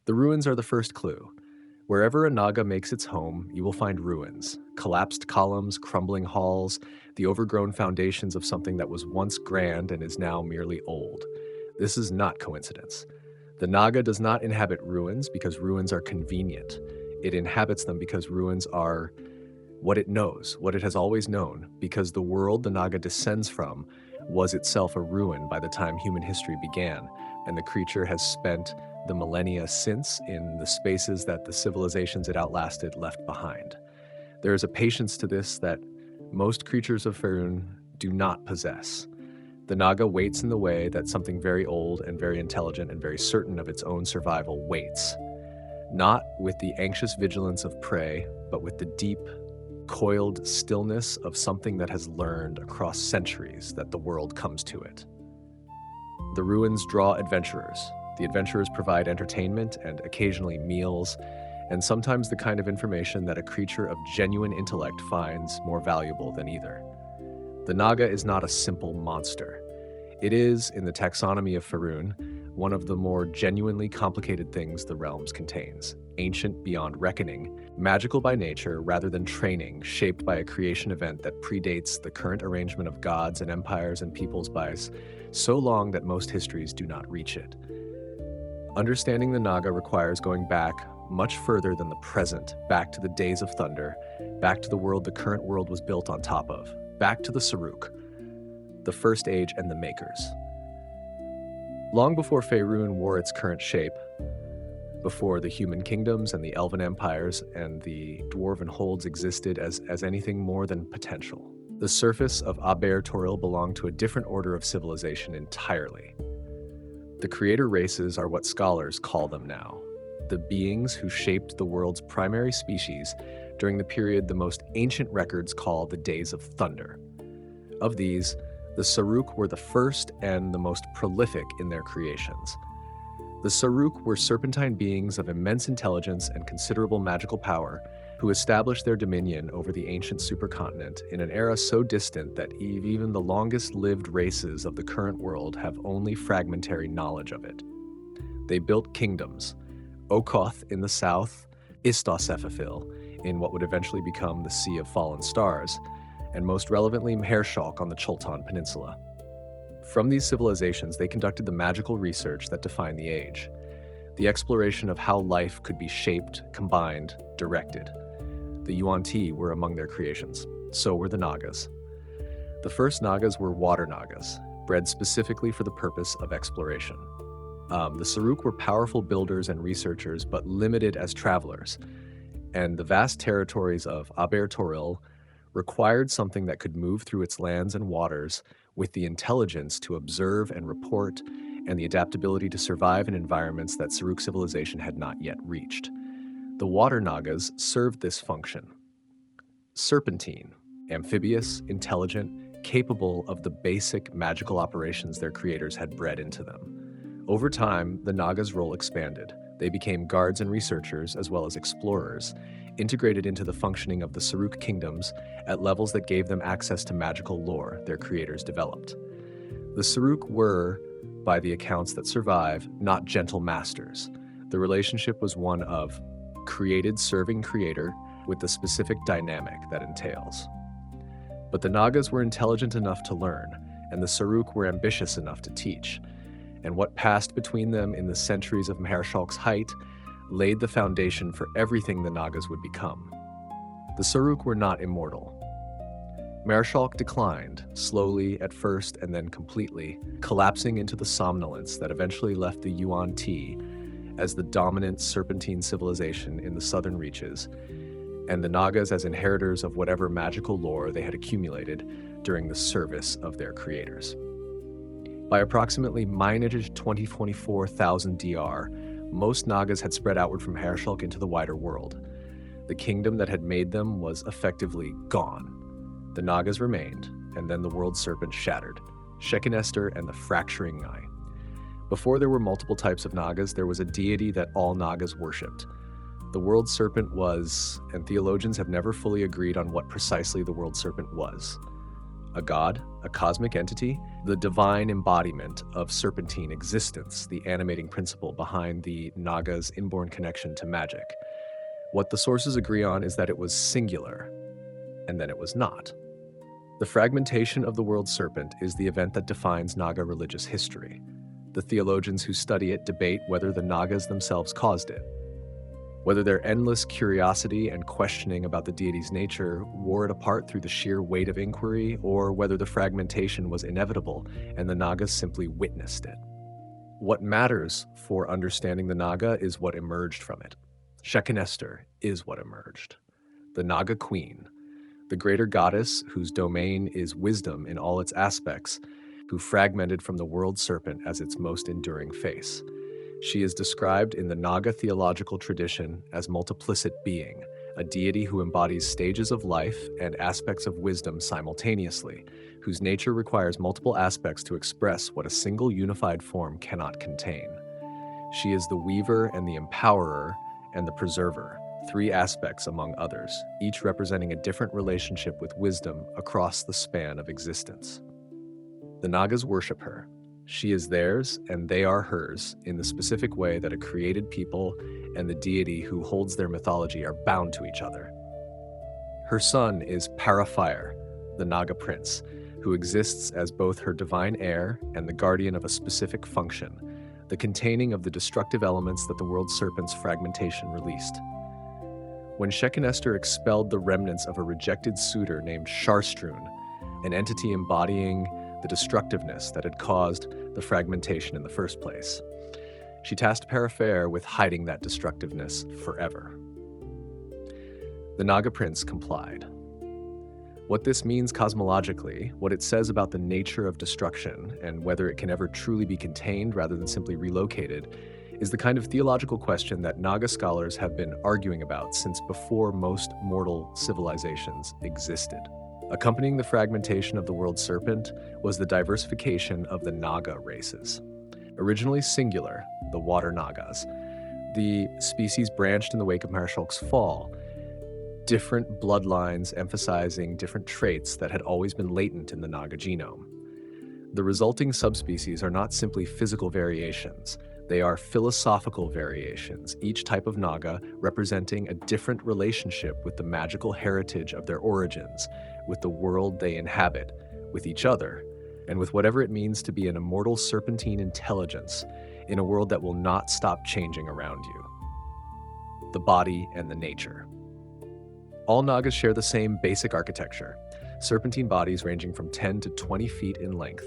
The ruins are the first clue. Wherever a Naga makes its home, you will find ruins, collapsed columns, crumbling halls, the overgrown foundations of something that was once grand and is now merely old. This is not coincidence. The Naga does not inhabit ruins because ruins are convenient. It inhabits them because ruins are what it knows, what it has always known, because the world the Naga descends from was itself a ruin by the time human history began, and the creature has spent the millennia since in the spaces that the civilizations it outlasted left behind. There is a patience to this that most creatures of Faerun do not possess. The Naga waits in the way that something very old and very intelligent and very certain of its own survival waits. Not with the anxious vigilance of prey, but with the deep, coiled stillness of something that has learned across centuries that the world comes to it. The ruins draw adventurers. The adventurers provide entertainment and occasionally meals, and sometimes the kind of information that a creature of genuine intellect finds more valuable than either. The Naga is not a simple monster. It is, in the taxonomy of Faerun, one of the more genuinely complicated things the realms contains, ancient beyond reckoning, magical by nature rather than training, shaped by a creation event that predates the current arrangement of gods and empires and peoples by so long that most histories do not reach it. Understanding the Naga requires going back much further than the present, back to the days of thunder, back to the world the current world was built on top of, back to the Saruk, the First Age and the Makers. Long before Faerun wore its current shape, before the human kingdoms and the elven empires and the dwarven holds existed as anything more than potential, the surface of Aber Toril belonged to a different order of civilization entirely. The creator races are what scholars call them now, the beings who shaped the world's primary species during the period the most ancient records call the Days of Thunder. Of these, the Saruk were the first and the most prolific in their creations. The Saruk were serpentine beings of immense intelligence and considerable magical power who established their dominion over the ancient supercontinent in an era so distant that even the longest-lived races of the current world have only fragmentary knowledge of it. They built kingdoms, Okoth in the south, Istosephaphil in what would eventually become the Sea of Fallen Stars, and most relevantly Mahershalk on the Chultan Peninsula. From these civilizations, they conducted the magical research that defined the age, the exploration of how life could be shaped, combined, directed. The Yuan-Ti were among their creations. So were the Nagas. The first Nagas were water Nagas, bred specifically for the purpose of exploration. The Saruk were powerful builders and researchers, but limited as travelers, and the vast territories of Aber Toril required something that could move through its lands and waters with the intelligence to observe and report and the adaptability to survive in environments that Saruk civilization had not yet reached. The water Nagas served this function. Serpentine, amphibious, intelligent, capable of the basic magical operations their creators had bred into them. Over time, the Nagas' role expanded. They became guards and researchers, as well as explorers, integrated into the functioning of the Saruk kingdoms at levels that gave them access to magical lore their creators developed. The Saruk were, by the accounts that survive, not gentle masters. The relationship was one of created serving creator with the specific dynamic that entails. But the Nagas were intelligent enough to learn, and the Saruk were ambitious enough to teach, and what passed between them in the centuries of Mahershalk's height laid the foundation for everything the Nagas would become. The Saruk were not immortal. Mahershalk declined, slowly at first and then completely, collapsing into the somnolence that eventually left the Yuan-Ti as the dominant serpentine civilization in the southern reaches, and the Nagas as inheritors of whatever magical lore they had accumulated during the service of their creators. By approximately -2024,000 DR, most Nagas had spread outward from Mahershalk into the wider world. The kingdom that had made them was effectively gone. The Nagas remained, and then the world serpent shattered, Shekinester and the fracturing eye. Before there were multiple types of Nagas, there was a deity that all Nagas worshipped. The world serpent was, and theologians have never fully agreed on what precisely the world serpent was. A god, a cosmic entity, the divine embodiment of serpentine existence, the animating principle behind the Naga's inborn connection to magic. What the sources agree on is that it was singular, and then it was not. The fragmentation of the world serpent is the event that defines Naga religious history. The theologians who study it debate whether the Nagas themselves caused it, whether their endless curiosity and questioning about the deity's nature wore it apart through the sheer weight of inquiry, or whether the fragmentation was inevitable and the Nagas simply witnessed it. What matters for understanding the Naga is what emerged from it. Shekinester is what emerged. The Naga Queen, the greater goddess whose domain is wisdom in all its aspects, who fragmented from the world serpent as its most enduring face. She is described in the Naga theological tradition as multiplicit being, a deity who embodies stages of life and aspects of wisdom simultaneously, whose nature requires multiple aspects to express what a single unified form cannot contain. She is the weaver and the empowerer and the preserver, three aspects among others, each representing a different relationship with wisdom across the span of existence. The Nagas worship her. She is theirs and they are hers in the specific way that a created people and the deity who holds their mythology are bound to each other. Her son is Parafire, the Naga prince, who exists as both her divine heir and the guardian of a specific function, the containing of the destructive elements that the world serpent's fragmentation released. When Shekinester expelled the remnants of a rejected suitor named Sharstrun, an entity embodying the destructiveness that had caused the fragmentation in the first place, she tasked Parafare with hiding that destructiveness forever. The Naga prince complied. What this means cosmologically, what it says about the nature of destruction, and whether it can ever truly be contained rather than simply relocated, is the kind of theological question that Naga scholars have been arguing about since before most mortal civilizations existed. Accompanying the fragmentation of the world serpent was the diversification of the Naga races. Originally singular, the water Nagas, the species branched in the wake of Marshall's fall, different bloodlines emphasizing different traits that had always been latent in the Naga genome. The resulting subspecies are not simply physical variations, they are philosophical variations, each type of Naga representing a different relationship with the magical heritage of their origins, with the world they inhabit, with each other, and with whatever it means to be an immortal serpentine intelligence in a world that will not stop changing around you. The body and the nature. All Nagas share the same basic architecture, serpentine bodies ranging from 10 to 20 feet in length,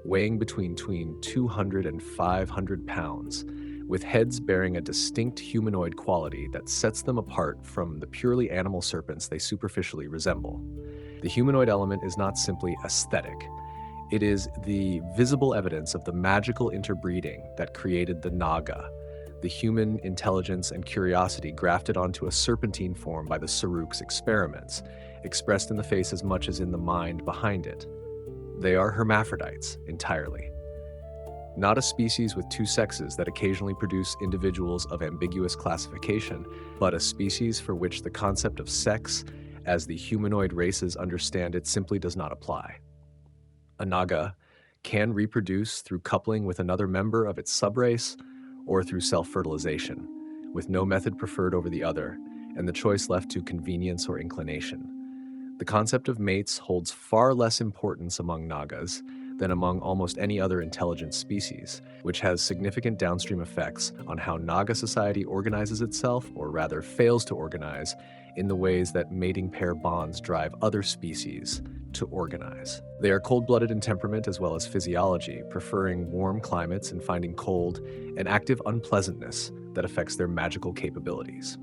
weighing between 200 and 500 pounds, with heads bearing a distinct humanoid quality that sets them apart from the purely animal serpents they superficially resemble. The humanoid element is not simply aesthetic. It is the visible evidence of the magical interbreeding that created the Naga, the human intelligence and curiosity grafted onto a serpentine form by the Saruk's experiments, expressed in the face as much as in the mind behind it. They are hermaphrodites entirely. Not a species with two sexes that occasionally produce individuals of ambiguous classification, but a species for which the concept of sex, as the humanoid races understand it, simply does not apply. A Naga can reproduce through coupling with another member of its subrace or through self-fertilization, with no method preferred over the other, and the choice left to convenience or inclination. The concept of mates holds far less importance among Nagas than among almost any other intelligent species, which has significant downstream effects on how Naga society organizes itself, or rather fails to organize, in the ways that mating pair bonds drive other species to organize. They are cold-blooded in temperament as well as physiology, preferring warm climates and finding cold an active unpleasantness that affects their magical capabilities.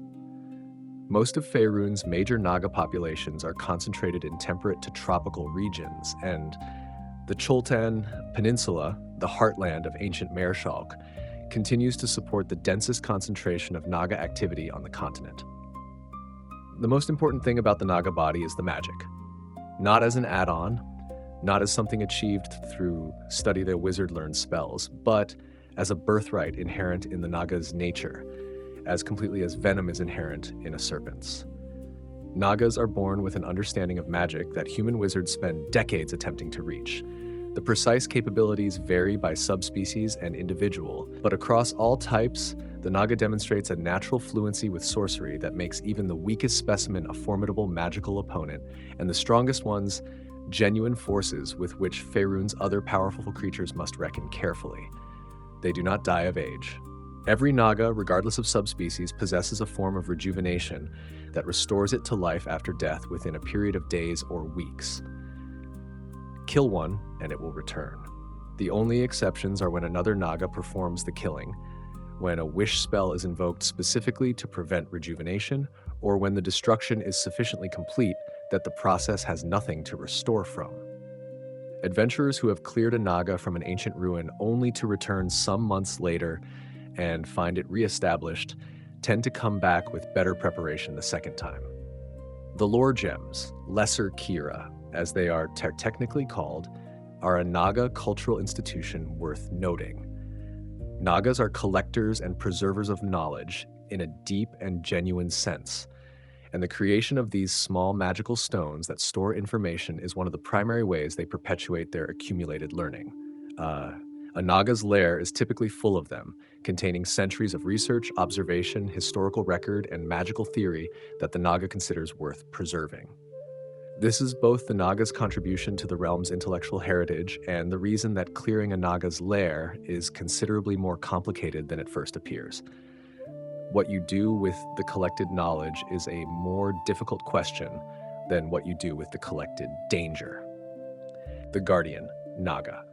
Most of Faerun's major Naga populations are concentrated in temperate to tropical regions, and the Choltan Peninsula, the heartland of ancient Mareshalk, continues to support the densest concentration of Naga activity on the continent. The most important thing about the Naga body is the magic. Not as an add-on, not as something achieved through study the wizard learns spells, but as a birthright inherent in the Naga's nature, as completely as venom is inherent in a serpent's. Nagas are born with an understanding of magic that human wizards spend decades attempting to reach. The precise capabilities vary by subspecies and individual, but across all types, the Naga demonstrates a natural fluency with sorcery that makes even the weakest specimen a formidable magical opponent, and the strongest ones genuine forces with which Faerun's other powerful creatures must reckon carefully. They do not die of age. Every Naga, regardless of subspecies, possesses a form of rejuvenation that restores it to life after death within a period of days or weeks. Kill one, and it will return. The only exceptions are when another Naga performs the killing, when a wish spell is invoked specifically to prevent rejuvenation, or when the destruction is sufficiently complete that the process has nothing to restore from. Adventurers who have cleared a Naga from an ancient ruin only to return some months later and find it reestablished tend to come back with better preparation the second time. The lore gems, Lesser Kira, as they are technically called, are a Naga cultural institution worth noting. Nagas are collectors and preservers of knowledge in a deep and genuine sense, and the creation of these small magical stones that store information is one of the primary ways they perpetuate their accumulated learning. A Naga's lair is typically full of them, containing centuries of research, observation, historical record, and magical theory that the Naga considers worth preserving. This is both the Naga's contribution to the realm's intellectual heritage and the reason that clearing a Naga's lair is considerably more complicated than it first appears. What you do with the collected knowledge is a more difficult question than what you do with the collected danger. The Guardian Naga.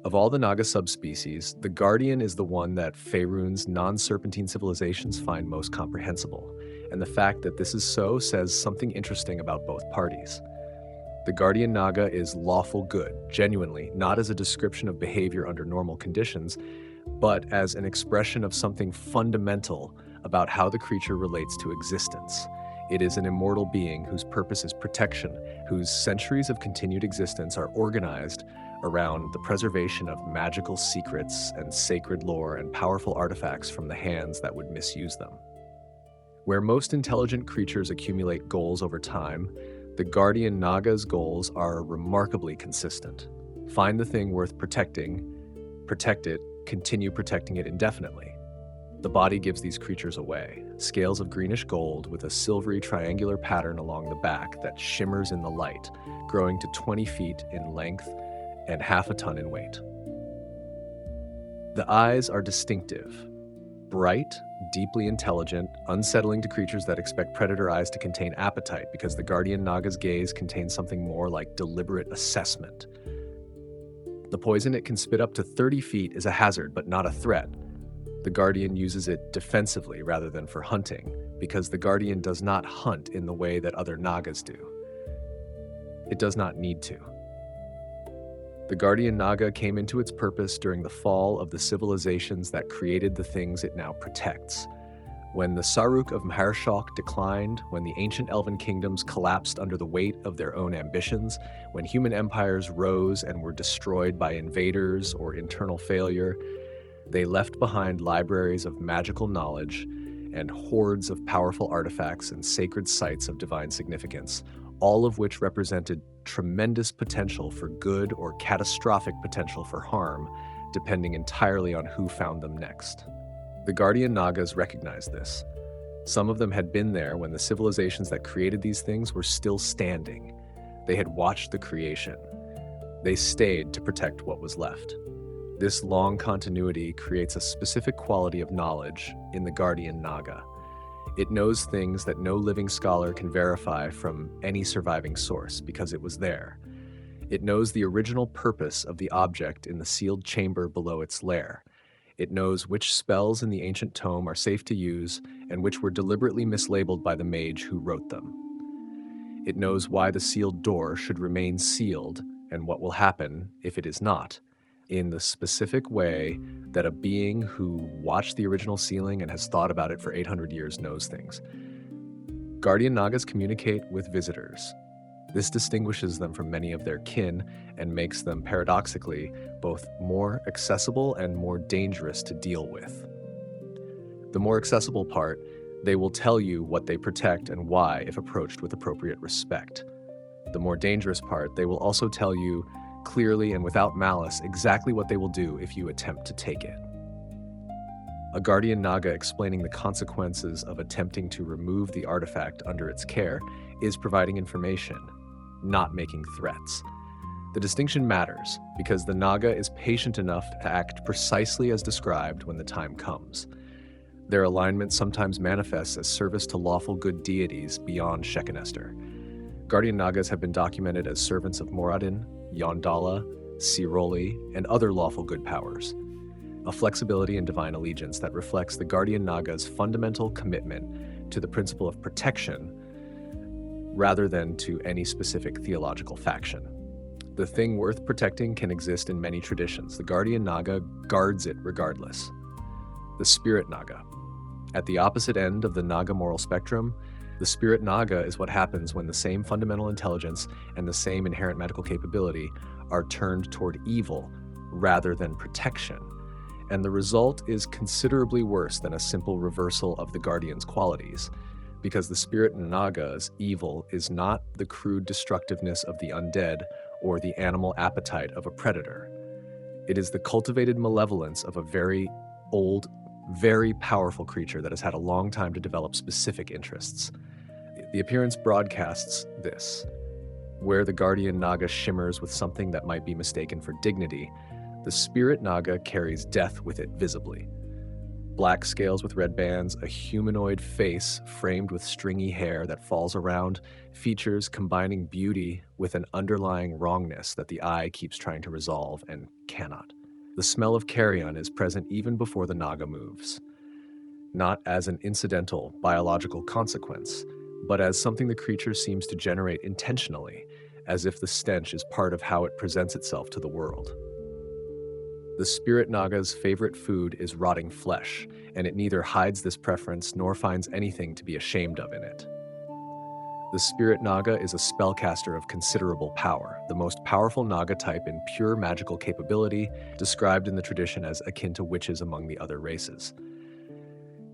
Of all the Naga subspecies, the Guardian is the one that Faerun's non-serpentine civilizations find most comprehensible, and the fact that this is so says something interesting about both parties. The Guardian Naga is lawful good, genuinely, not as a description of behavior under normal conditions, but as an expression of something fundamental about how the creature relates to existence. It is an immortal being whose purpose is protection, whose centuries of continued existence are organized around the preservation of magical secrets and sacred lore and powerful artifacts from the hands that would misuse them. Where most intelligent creatures accumulate goals over time, the Guardian Naga's goals are remarkably consistent. Find the thing worth protecting, protect it, continue protecting it indefinitely. The body gives these creatures away, scales of greenish gold with a silvery triangular pattern along the back that shimmers in the light, growing to 20 feet in length and half a ton in weight. The eyes are distinctive, bright, deeply intelligent, unsettling to creatures that expect predator eyes to contain appetite because the Guardian Naga's gaze contains something more like deliberate assessment. The poison it can spit up to 30 feet is a hazard but not a threat. The Guardian uses it defensively rather than for hunting, because the Guardian does not hunt in the way that other Nagas do. It does not need to. The Guardian Naga came into its purpose during the fall of the civilizations that created the things it now protects. When the Saruk of Maharshok declined, when the ancient elven kingdoms collapsed under the weight of their own ambitions, when human empires rose and were destroyed by invaders or internal failure, they left behind libraries of magical knowledge and hordes of powerful artifacts and sacred sites of divine significance, all of which represented tremendous potential for good or catastrophic potential for harm, depending entirely on who found them next. The Guardian Nagas recognized this. Some of them had been there when the civilizations that created these things were still standing. They had watched the creation. They stayed to protect what was left. This long continuity creates a specific quality of knowledge in the Guardian Naga. It knows things that no living scholar can verify from any surviving source because it was there. It knows the original purpose of the object in the sealed chamber below its lair. It knows which spells in the ancient tome are safe to use and which were deliberately mislabeled by the mage who wrote them. It knows why the sealed door should remain sealed and what will happen if it is not, in the specific way that a being who watched the original sealing and has thought about it for 800 years knows things. Guardian Nagas communicate with visitors. This distinguishes them from many of their kin and makes them, paradoxically, both more accessible and more dangerous to deal with. The more accessible part, They will tell you what they protect and why if approached with appropriate respect. The more dangerous part, they will also tell you clearly and without malice exactly what they will do if you attempt to take it. A Guardian Naga explaining the consequences of attempting to remove the artifact under its care is providing information, not making threats. The distinction matters because the Naga is patient enough to act precisely as described when the time comes. Their alignment sometimes manifests as service to lawful good deities beyond Shekinester. Guardian Nagas have been documented as servants of Moradin, Yondala, Siroli, and other lawful good powers. A flexibility and divine allegiance that reflects the Guardian Naga's fundamental commitment to the principle of protection rather than to any specific theological faction. The thing worth protecting can exist in many traditions. The Guardian Naga guards it regardless. The Spirit Naga. At the opposite end of the Naga moral spectrum, the Spirit Naga is what happens when the same fundamental intelligence and the same inherent magical capability are turned toward evil rather than protection. And the result is considerably worse than a simple reversal of the Guardian's qualities, because the Spirit Naga's evil is not the crude destructiveness of the undead or the animal appetite of a predator. It is the cultivated malevolence of a very old, very powerful creature that has had a long time to develop specific interests. The appearance broadcasts this. Where the Guardian Naga shimmers with something that might be mistaken for dignity, the Spirit Naga carries death with it visibly. Black scales with red bands, a humanoid face framed with stringy hair that falls around, features combining beauty with an underlying wrongness that the eye keeps trying to resolve and cannot. The smell of carrion is present even before the Naga moves, not as an incidental biological consequence, but as something the creature seems to generate intentionally, as if the stench is part of how it presents itself to the world. The Spirit Naga's favorite food is rotting flesh, and it neither hides this preference nor finds anything to be ashamed of in it. The Spirit Naga is a spellcaster of considerable power, the most powerful Naga type in pure magical capability, described in the tradition as akin to witches among the other races.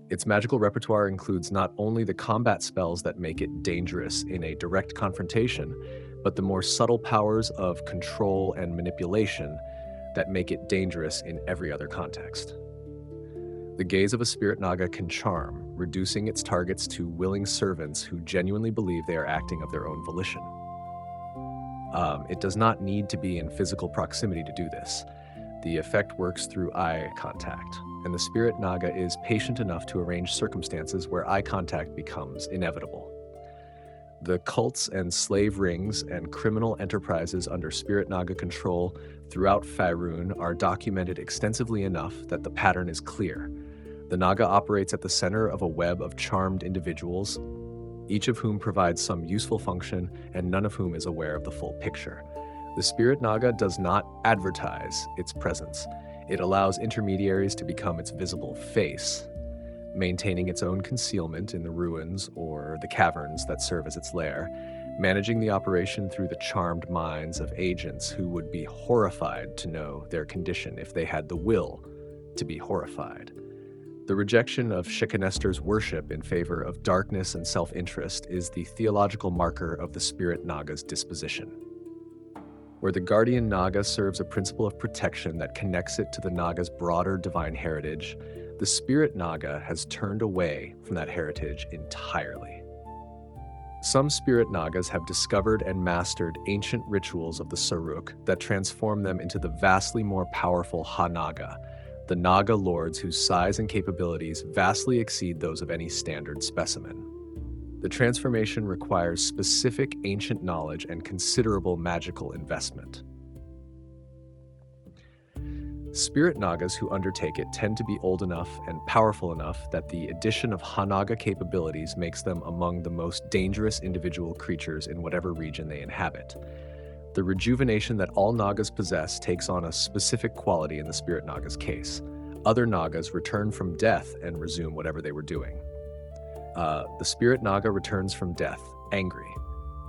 Its magical repertoire includes not only the combat spells that make it dangerous in a direct confrontation, but the more subtle powers of control and manipulation that make it dangerous in every other context. The gaze of a Spirit Naga can charm, reducing its targets to willing servants who genuinely believe they are acting of their own volition. It does not need to be in physical proximity to do this. The effect works through eye contact, and the Spirit Naga is patient enough to arrange circumstances where eye contact becomes inevitable. The cults and slave rings and criminal enterprises under Spirit Naga control throughout Faerun are documented extensively enough that the pattern is clear. The Naga operates at the center of a web of charmed individuals, each of whom provides some useful function and none of whom is aware of the full picture. The Spirit Naga does not advertise its presence. It allows intermediaries to become its visible face, maintaining its own concealment in the ruins or the caverns that serve as its lair, managing the operation through the charmed minds of agents who would be horrified to know their condition if they had the will to be horrified. The rejection of Shekinester's worship in favor of darkness and self-interest is the theological marker of the Spirit Naga's disposition. Where the Guardian Naga serves a principle of protection that connects it to the Naga's broader divine heritage, the Spirit Naga has turned away from that heritage entirely. Some Spirit Nagas have discovered and mastered ancient rituals of the Saruk that transform them into the vastly more powerful Ha-Naga, the Naga lords whose size and capabilities vastly exceed those of any standard specimen. The transformation requires specific ancient knowledge and considerable magical investment. Spirit Nagas who undertake it tend to be old enough and powerful enough that the addition of Ha-Naga capabilities makes them among the most dangerous individual creatures in whatever region they inhabit. The rejuvenation that all Nagas possess takes on a specific quality in the Spirit Naga's case. Other Nagas return from death and resume whatever they were doing. The Spirit Naga returns from death, angry.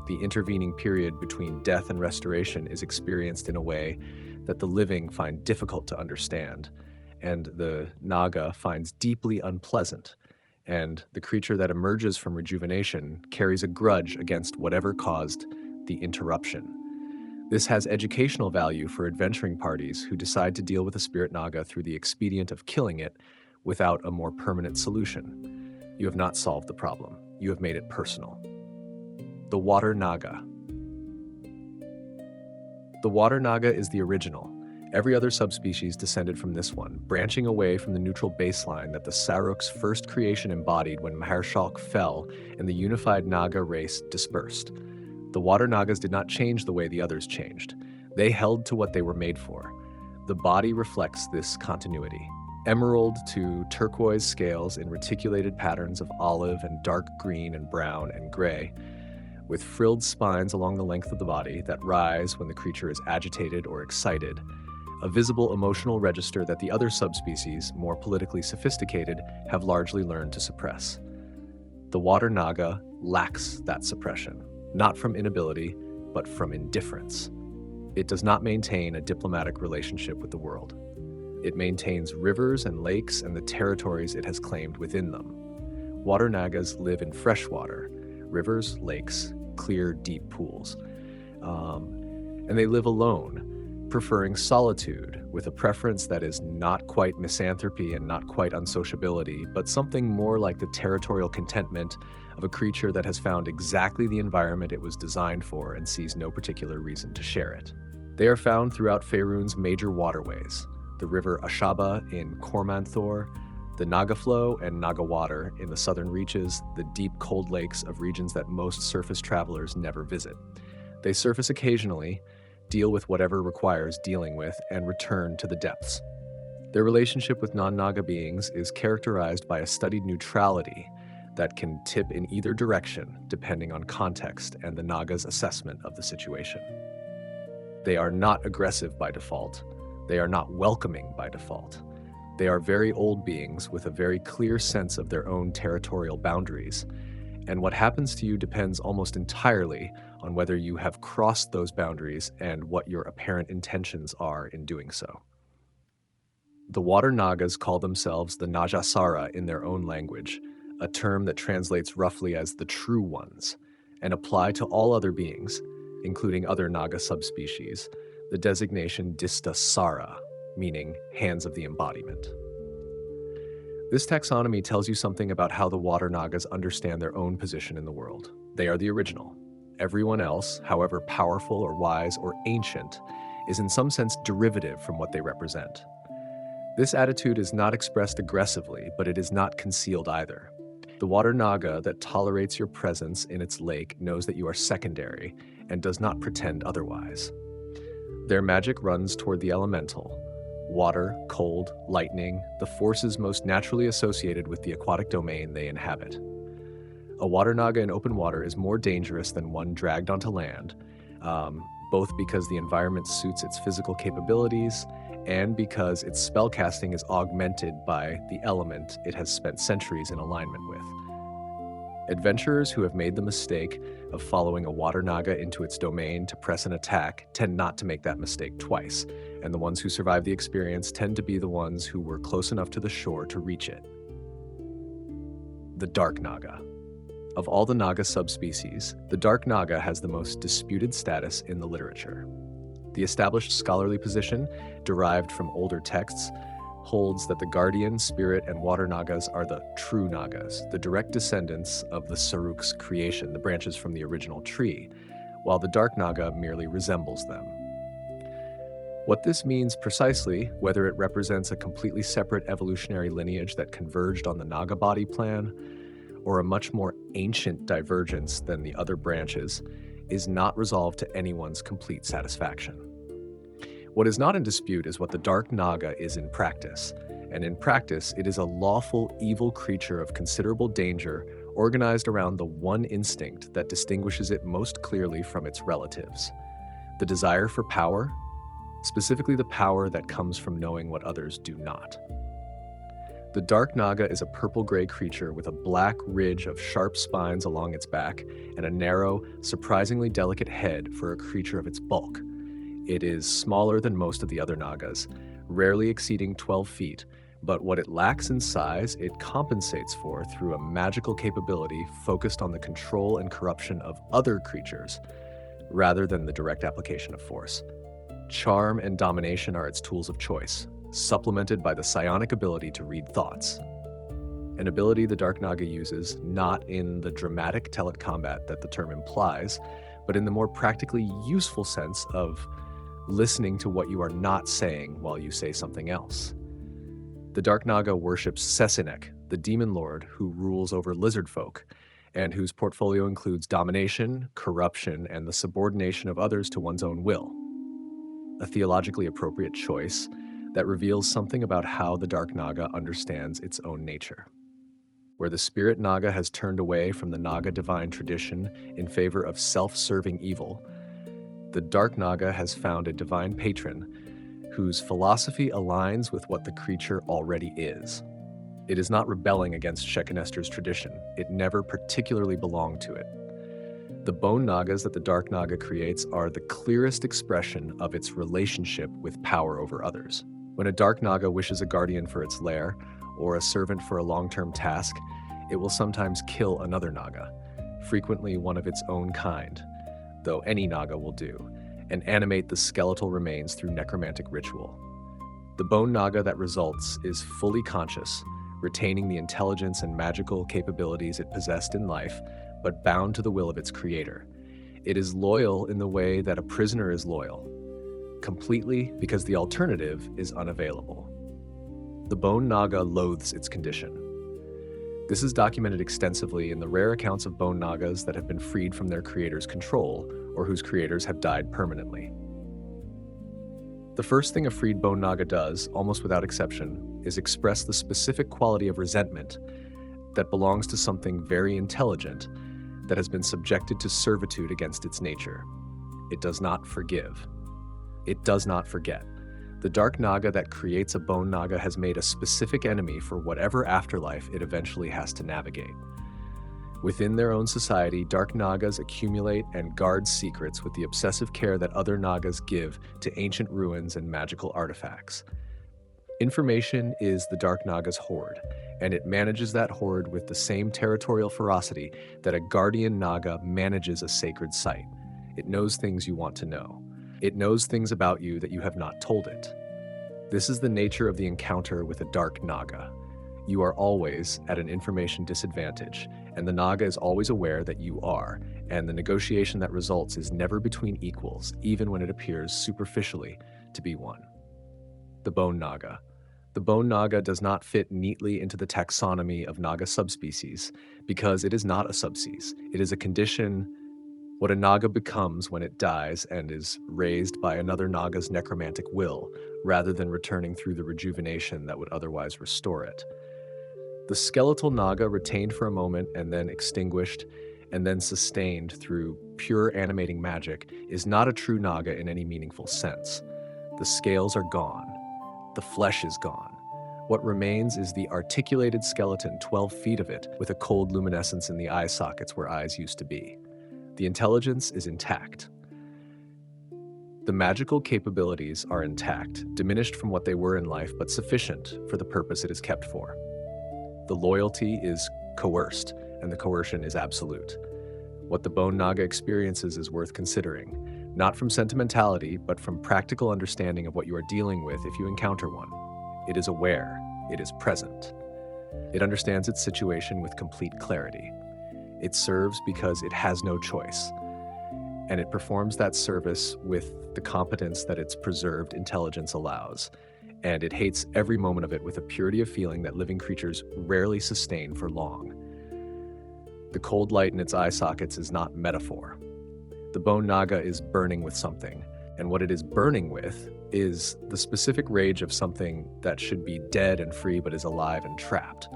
The intervening period between death and restoration is experienced in a way that the living find difficult to understand, and the Naga finds deeply unpleasant. and the creature that emerges from rejuvenation carries a grudge against whatever caused the interruption. This has educational value for adventuring parties who decide to deal with a Spirit Naga through the expedient of killing it without a more permanent solution. You have not solved the problem. You have made it personal. The Water Naga. The Water Naga is the original. Every other subspecies descended from this one, branching away from the neutral baseline that the Saruk's first creation embodied when Mahershala fell and the unified Naga race dispersed. The Water Nagas did not change the way the others changed. They held to what they were made for. The body reflects this continuity. Emerald to turquoise scales in reticulated patterns of olive and dark green and brown and gray, with frilled spines along the length of the body that rise when the creature is agitated or excited, a visible emotional register that the other subspecies, more politically sophisticated, have largely learned to suppress. The Water Naga lacks that suppression, not from inability, but from indifference. It does not maintain a diplomatic relationship with the world. It maintains rivers and lakes and the territories it has claimed within them. Water Nagas live in fresh water, rivers, lakes, clear, deep pools. And they live alone, preferring solitude with a preference that is not quite misanthropy and not quite unsociability, but something more like the territorial contentment of a creature that has found exactly the environment it was designed for and sees no particular reason to share it. They are found throughout Faerun's major waterways, the river Ashaba in Kormanthor, the Naga Flow and Naga Water in the southern reaches, the deep cold lakes of regions that most surface travelers never visit. They surface occasionally, deal with whatever requires dealing with, and return to the depths. Their relationship with non-Naga beings is characterized by a studied neutrality that can tip in either direction depending on context and the Naga's assessment of the situation. They are not aggressive by default. They are not welcoming by default. They are very old beings with a very clear sense of their own territorial boundaries, and what happens to you depends almost entirely on whether you have crossed those boundaries and what your apparent intentions are in doing so. The Water Nagas call themselves the Najasara in their own language, a term that translates roughly as the true ones, and apply to all other beings, including other Naga subspecies, the designation Distasara, meaning hands of the embodiment. This taxonomy tells you something about how the Water Nagas understand their own position in the world. They are the original. Everyone else, however powerful or wise or ancient, is in some sense derivative from what they represent. This attitude is not expressed aggressively, but it is not concealed either. The Water Naga that tolerates your presence in its lake knows that you are secondary and does not pretend otherwise. Their magic runs toward the elemental, water, cold, lightning, the forces most naturally associated with the aquatic domain they inhabit. A Water Naga in open water is more dangerous than one dragged onto land, both because the environment suits its physical capabilities and because its spellcasting is augmented by the element it has spent centuries in alignment with. Adventurers who have made the mistake of following a Water Naga into its domain to press an attack tend not to make that mistake twice, and the ones who survive the experience tend to be the ones who were close enough to the shore to reach it. The Dark Naga. Of all the Naga subspecies, the Dark Naga has the most disputed status in the literature. The established scholarly position, derived from older texts, holds that the Guardian, Spirit, and Water Nagas are the true Nagas, the direct descendants of the Saruk's creation, the branches from the original tree, while the Dark Naga merely resembles them. What this means precisely, whether it represents a completely separate evolutionary lineage that converged on the Naga body plan, or a much more ancient divergence than the other branches, is not resolved to anyone's complete satisfaction. What is not in dispute is what the Dark Naga is in practice, and in practice it is a lawful evil creature of considerable danger organized around the one instinct that distinguishes it most clearly from its relatives: the desire for power, specifically the power that comes from knowing what others do not. The Dark Naga is a purple-gray creature with a black ridge of sharp spines along its back and a narrow, surprisingly delicate head for a creature of its bulk. It is smaller than most of the other Nagas, rarely exceeding 12 feet, But what it lacks in size, it compensates for through a magical capability focused on the control and corruption of other creatures, rather than the direct application of force. Charm and domination are its tools of choice, supplemented by the psionic ability to read thoughts. An ability the Dark Naga uses not in the dramatic telecombat that the term implies, but in the more practically useful sense of listening to what you are not saying while you say something else. The Dark Naga worships Sesinek, the demon lord who rules over lizard folk, and whose portfolio includes domination, corruption, and the subordination of others to one's own will. A theologically appropriate choice that reveals something about how the Dark Naga understands its own nature. Where the Spirit Naga has turned away from the Naga divine tradition in favor of self-serving evil, the Dark Naga has found a divine patron whose philosophy aligns with what the creature already is. It is not rebelling against Shekinester's tradition. It never particularly belonged to it. The bone Nagas that the Dark Naga creates are the clearest expression of its relationship with power over others. When a Dark Naga wishes a guardian for its lair, or a servant for a long-term task, it will sometimes kill another Naga, frequently one of its own kind, though any Naga will do, and animate the skeletal remains through necromantic ritual. The bone Naga that results is fully conscious, retaining the intelligence and magical capabilities it possessed in life, but bound to the will of its creator. It is loyal in the way that a prisoner is loyal, completely because the alternative is unavailable. The bone Naga loathes its condition. This is documented extensively in the rare accounts of bone Nagas that have been freed from their creator's control, or whose creators have died permanently. The first thing a freed bone Naga does, almost without exception, is express the specific quality of resentment that belongs to something very intelligent that has been subjected to servitude against its nature. It does not forgive. It does not forget. The Dark Naga that creates a bone Naga has made a specific enemy for whatever afterlife it eventually has to navigate. Within their own society, Dark Nagas accumulate and guard secrets with the obsessive care that other Nagas give to ancient ruins and magical artifacts. Information is the Dark Naga's hoard, and it manages that hoard with the same territorial ferocity that a Guardian Naga manages a sacred site. It knows things you want to know. It knows things about you that you have not told it. This is the nature of the encounter with a Dark Naga. You are always at an information disadvantage, and the Naga is always aware that you are, and the negotiation that results is never between equals, even when it appears superficially to be one. The bone Naga. The bone Naga does not fit neatly into the taxonomy of Naga subspecies, because it is not a subspecies. It is a condition. What a Naga becomes when it dies and is raised by another Naga's necromantic will, rather than returning through the rejuvenation that would otherwise restore it. The skeletal Naga retained for a moment and then extinguished and then sustained through pure animating magic is not a true Naga in any meaningful sense. The scales are gone. The flesh is gone. What remains is the articulated skeleton, 12 feet of it, with a cold luminescence in the eye sockets where eyes used to be. The intelligence is intact. The magical capabilities are intact, diminished from what they were in life, but sufficient for the purpose it is kept for. The loyalty is coerced, and the coercion is absolute. What the bone Naga experiences is worth considering, not from sentimentality, but from practical understanding of what you are dealing with if you encounter one. It is aware, it is present. It understands its situation with complete clarity. It serves because it has no choice, and it performs that service with the competence that its preserved intelligence allows, and it hates every moment of it with a purity of feeling that living creatures rarely sustain for long. The cold light in its eye sockets is not metaphor. The bone Naga is burning with something, and what it is burning with is the specific rage of something that should be dead and free but is alive and trapped.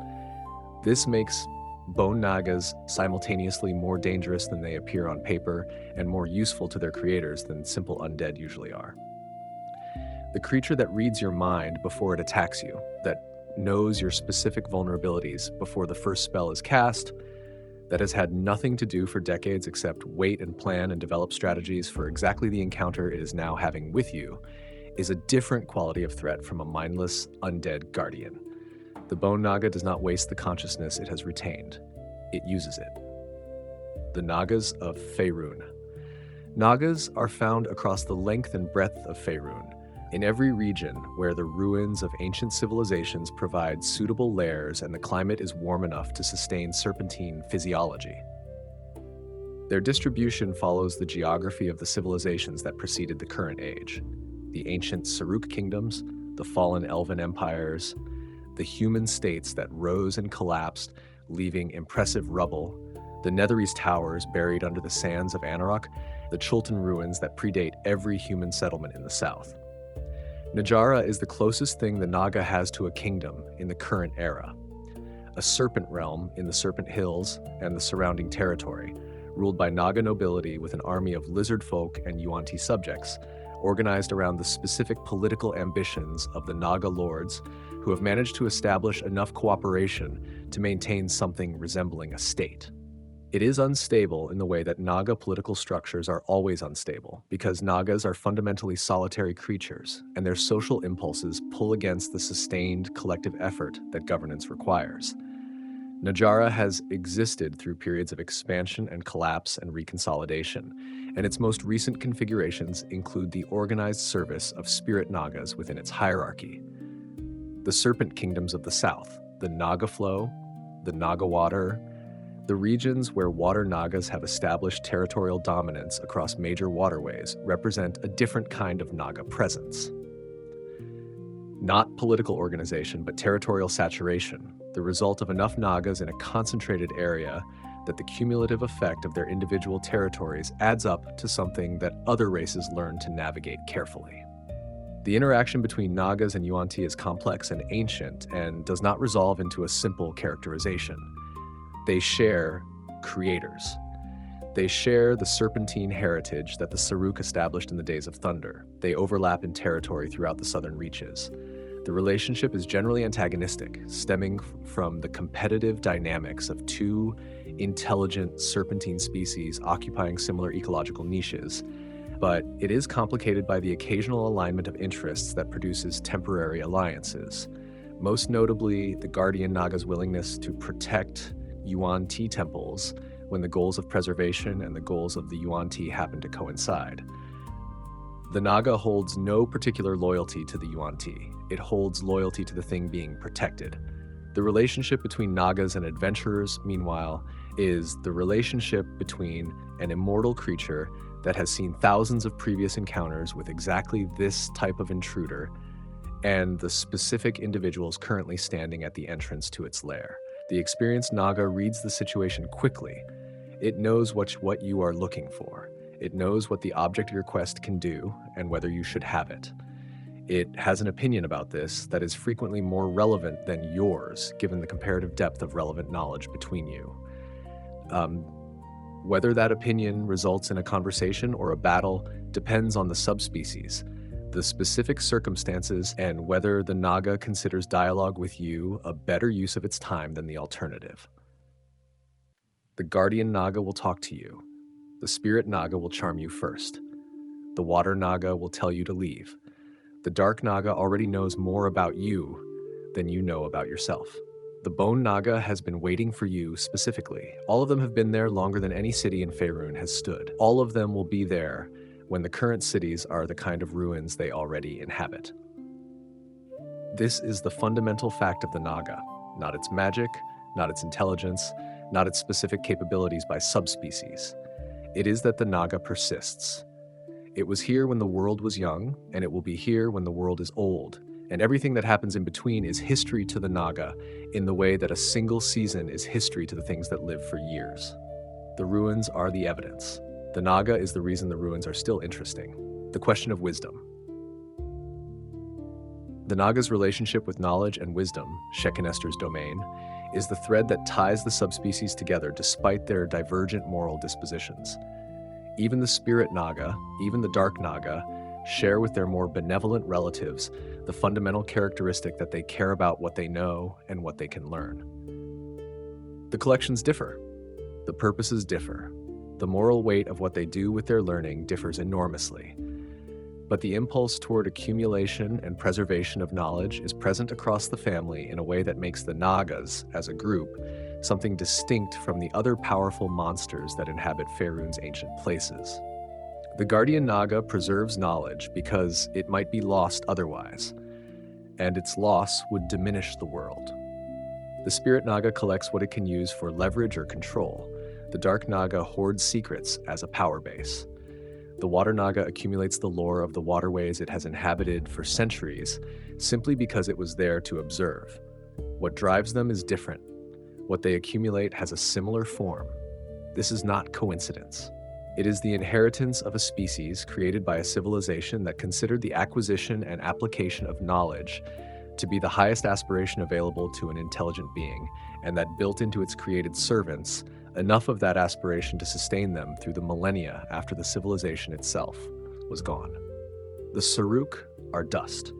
This makes bone Nagas simultaneously more dangerous than they appear on paper and more useful to their creators than simple undead usually are. The creature that reads your mind before it attacks you, that knows your specific vulnerabilities before the first spell is cast, that has had nothing to do for decades except wait and plan and develop strategies for exactly the encounter it is now having with you, is a different quality of threat from a mindless, undead guardian. The Bone Naga does not waste the consciousness it has retained. It uses it. The Nagas of Faerun. Nagas are found across the length and breadth of Faerun, in every region where the ruins of ancient civilizations provide suitable lairs and the climate is warm enough to sustain serpentine physiology. Their distribution follows the geography of the civilizations that preceded the current age. The ancient Saruk kingdoms, the fallen elven empires, the human states that rose and collapsed, leaving impressive rubble, the Netherese towers buried under the sands of Anarok, the Chultan ruins that predate every human settlement in the south. Najara is the closest thing the Naga has to a kingdom in the current era. A serpent realm in the Serpent Hills and the surrounding territory, ruled by Naga nobility with an army of lizard folk and Yuan-Ti subjects, organized around the specific political ambitions of the Naga lords who have managed to establish enough cooperation to maintain something resembling a state. It is unstable in the way that Naga political structures are always unstable, because Nagas are fundamentally solitary creatures, and their social impulses pull against the sustained collective effort that governance requires. Najara has existed through periods of expansion and collapse and reconsolidation, and its most recent configurations include the organized service of Spirit Nagas within its hierarchy. The Serpent Kingdoms of the South, the Naga Flow, the Naga Water, the regions where water Nagas have established territorial dominance across major waterways represent a different kind of Naga presence. Not political organization, but territorial saturation, the result of enough Nagas in a concentrated area that the cumulative effect of their individual territories adds up to something that other races learn to navigate carefully. The interaction between Nagas and Yuan-Ti is complex and ancient and does not resolve into a simple characterization. They share creators. They share the serpentine heritage that the Saruk established in the Days of Thunder. They overlap in territory throughout the southern reaches. The relationship is generally antagonistic, stemming from the competitive dynamics of two intelligent serpentine species occupying similar ecological niches, but it is complicated by the occasional alignment of interests that produces temporary alliances, most notably the Guardian Nagas' willingness to protect Yuan-Ti temples when the goals of preservation and the goals of the Yuan-Ti happen to coincide. The Naga holds no particular loyalty to the Yuan-Ti. It holds loyalty to the thing being protected. The relationship between Nagas and adventurers, meanwhile, is the relationship between an immortal creature that has seen thousands of previous encounters with exactly this type of intruder and the specific individuals currently standing at the entrance to its lair. The experienced Naga reads the situation quickly. It knows what you are looking for. It knows what the object of your quest can do and whether you should have it. It has an opinion about this that is frequently more relevant than yours, given the comparative depth of relevant knowledge between you. Whether that opinion results in a conversation or a battle depends on the subspecies, the specific circumstances, and whether the Naga considers dialogue with you a better use of its time than the alternative. The Guardian Naga will talk to you. The Spirit Naga will charm you first. The Water Naga will tell you to leave. The Dark Naga already knows more about you than you know about yourself. The Bone Naga has been waiting for you specifically. All of them have been there longer than any city in Faerun has stood. All of them will be there when the current cities are the kind of ruins they already inhabit. This is the fundamental fact of the Naga, not its magic, not its intelligence, not its specific capabilities by subspecies. It is that the Naga persists. It was here when the world was young, and it will be here when the world is old, and everything that happens in between is history to the Naga in the way that a single season is history to the things that live for years. The ruins are the evidence. The Naga is the reason the ruins are still interesting. The question of wisdom. The Naga's relationship with knowledge and wisdom, Shekinester's domain, is the thread that ties the subspecies together despite their divergent moral dispositions. Even the Spirit Naga, even the Dark Naga, share with their more benevolent relatives the fundamental characteristic that they care about what they know and what they can learn. The collections differ. The purposes differ. The moral weight of what they do with their learning differs enormously. But the impulse toward accumulation and preservation of knowledge is present across the family in a way that makes the Nagas, as a group, something distinct from the other powerful monsters that inhabit Faerun's ancient places. The Guardian Naga preserves knowledge because it might be lost otherwise, and its loss would diminish the world. The Spirit Naga collects what it can use for leverage or control. The Dark Naga hoards secrets as a power base. The Water Naga accumulates the lore of the waterways it has inhabited for centuries simply because it was there to observe. What drives them is different. What they accumulate has a similar form. This is not coincidence. It is the inheritance of a species created by a civilization that considered the acquisition and application of knowledge to be the highest aspiration available to an intelligent being, and that built into its created servants enough of that aspiration to sustain them through the millennia after the civilization itself was gone. The Saruk are dust.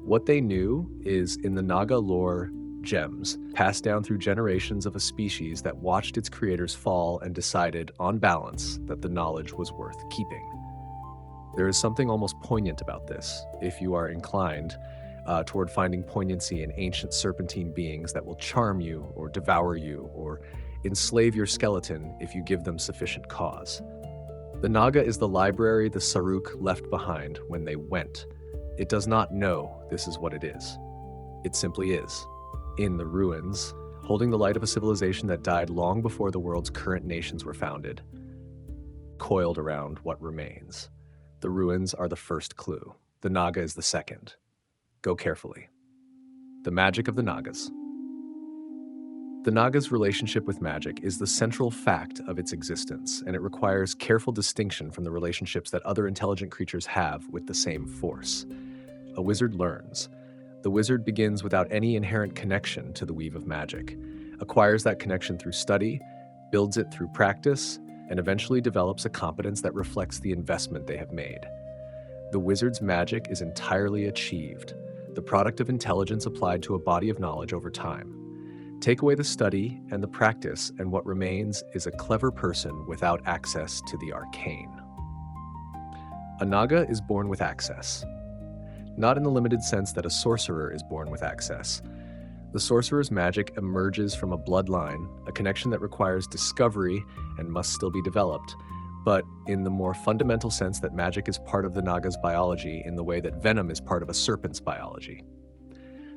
What they knew is, in the Naga lore, gems, passed down through generations of a species that watched its creators fall and decided, on balance, that the knowledge was worth keeping. There is something almost poignant about this, if you are inclined toward finding poignancy in ancient serpentine beings that will charm you or devour you or enslave your skeleton if you give them sufficient cause. The Naga is the library the Saruk left behind when they went. It does not know this is what it is. It simply is. In the ruins, holding the light of a civilization that died long before the world's current nations were founded, coiled around what remains. The ruins are the first clue. The Naga is the second. Go carefully. The magic of the Nagas. The Naga's relationship with magic is the central fact of its existence, and it requires careful distinction from the relationships that other intelligent creatures have with the same force. A wizard learns. The wizard begins without any inherent connection to the weave of magic, acquires that connection through study, builds it through practice, and eventually develops a competence that reflects the investment they have made. The wizard's magic is entirely achieved, the product of intelligence applied to a body of knowledge over time. Take away the study and the practice, and what remains is a clever person without access to the arcane. A Naga is born with access. Not in the limited sense that a sorcerer is born with access. The sorcerer's magic emerges from a bloodline, a connection that requires discovery and must still be developed, but in the more fundamental sense that magic is part of the Naga's biology in the way that venom is part of a serpent's biology.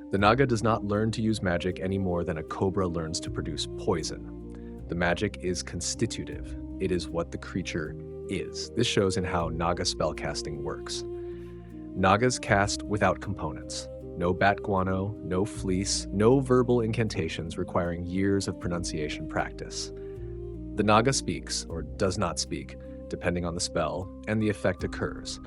The Naga does not learn to use magic any more than a cobra learns to produce poison. The magic is constitutive. It is what the creature is. This shows in how Naga spellcasting works. Nagas cast without components. No bat guano, no fleece, no verbal incantations requiring years of pronunciation practice. The Naga speaks, or does not speak, depending on the spell, and the effect occurs.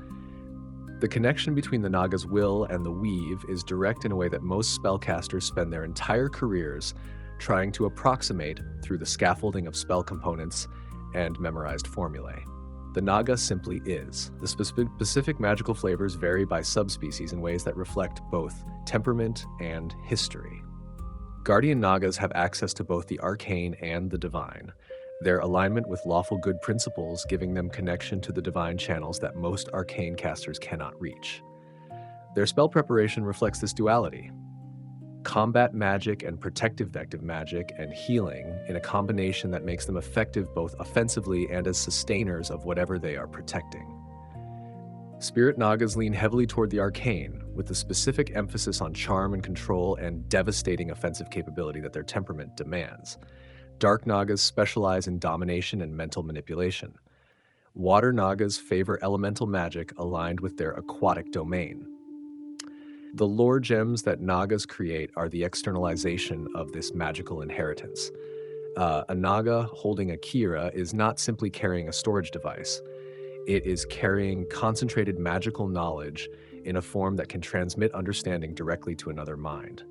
The connection between the Naga's will and the weave is direct in a way that most spellcasters spend their entire careers trying to approximate through the scaffolding of spell components and memorized formulae. The Naga simply is. The specific magical flavors vary by subspecies in ways that reflect both temperament and history. Guardian Nagas have access to both the arcane and the divine, their alignment with lawful good principles giving them connection to the divine channels that most arcane casters cannot reach. Their spell preparation reflects this duality. Combat magic and protective vective magic and healing in a combination that makes them effective both offensively and as sustainers of whatever they are protecting. Spirit Nagas lean heavily toward the arcane, with the specific emphasis on charm and control and devastating offensive capability that their temperament demands. Dark Nagas specialize in domination and mental manipulation. Water Nagas favor elemental magic aligned with their aquatic domain. The lore gems that Nagas create are the externalization of this magical inheritance. A Naga holding a Kira is not simply carrying a storage device. It is carrying concentrated magical knowledge in a form that can transmit understanding directly to another mind.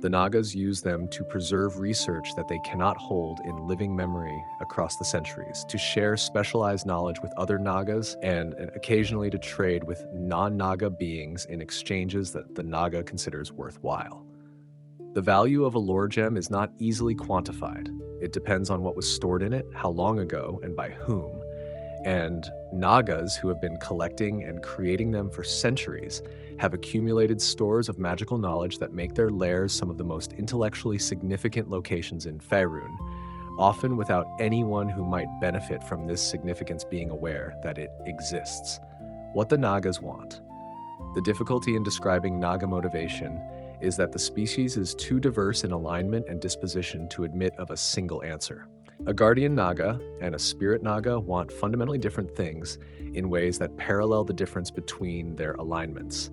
The Nagas use them to preserve research that they cannot hold in living memory across the centuries, to share specialized knowledge with other Nagas, and occasionally to trade with non-Naga beings in exchanges that the Naga considers worthwhile. The value of a lore gem is not easily quantified. It depends on what was stored in it, how long ago, and by whom. And Nagas, who have been collecting and creating them for centuries, have accumulated stores of magical knowledge that make their lairs some of the most intellectually significant locations in Faerun, often without anyone who might benefit from this significance being aware that it exists. What the Nagas want. The difficulty in describing Naga motivation is that the species is too diverse in alignment and disposition to admit of a single answer. A Guardian Naga and a Spirit Naga want fundamentally different things in ways that parallel the difference between their alignments.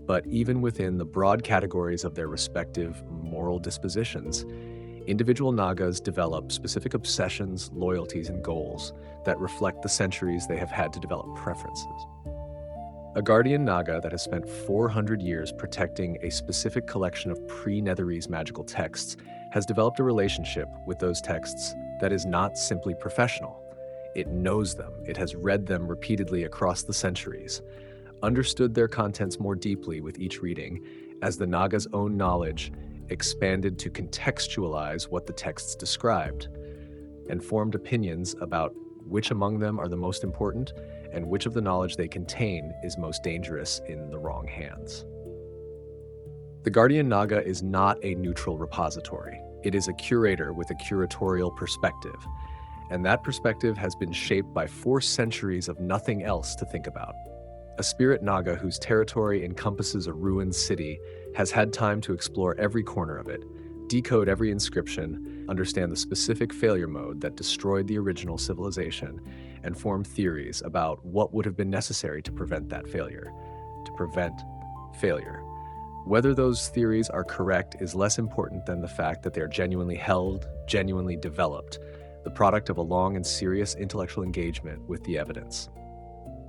But even within the broad categories of their respective moral dispositions, individual Nagas develop specific obsessions, loyalties, and goals that reflect the centuries they have had to develop preferences. A Guardian Naga that has spent 400 years protecting a specific collection of pre-Netherese magical texts has developed a relationship with those texts that is not simply professional. It knows them, it has read them repeatedly across the centuries, understood their contents more deeply with each reading, as the Naga's own knowledge expanded to contextualize what the texts described, and formed opinions about which among them are the most important and which of the knowledge they contain is most dangerous in the wrong hands. The Guardian Naga is not a neutral repository. It is a curator with a curatorial perspective, and that perspective has been shaped by 4 centuries of nothing else to think about. A Spirit Naga whose territory encompasses a ruined city has had time to explore every corner of it, decode every inscription, understand the specific failure mode that destroyed the original civilization, and form theories about what would have been necessary to prevent that failure. To prevent failure. Whether those theories are correct is less important than the fact that they are genuinely held, genuinely developed, the product of a long and serious intellectual engagement with the evidence.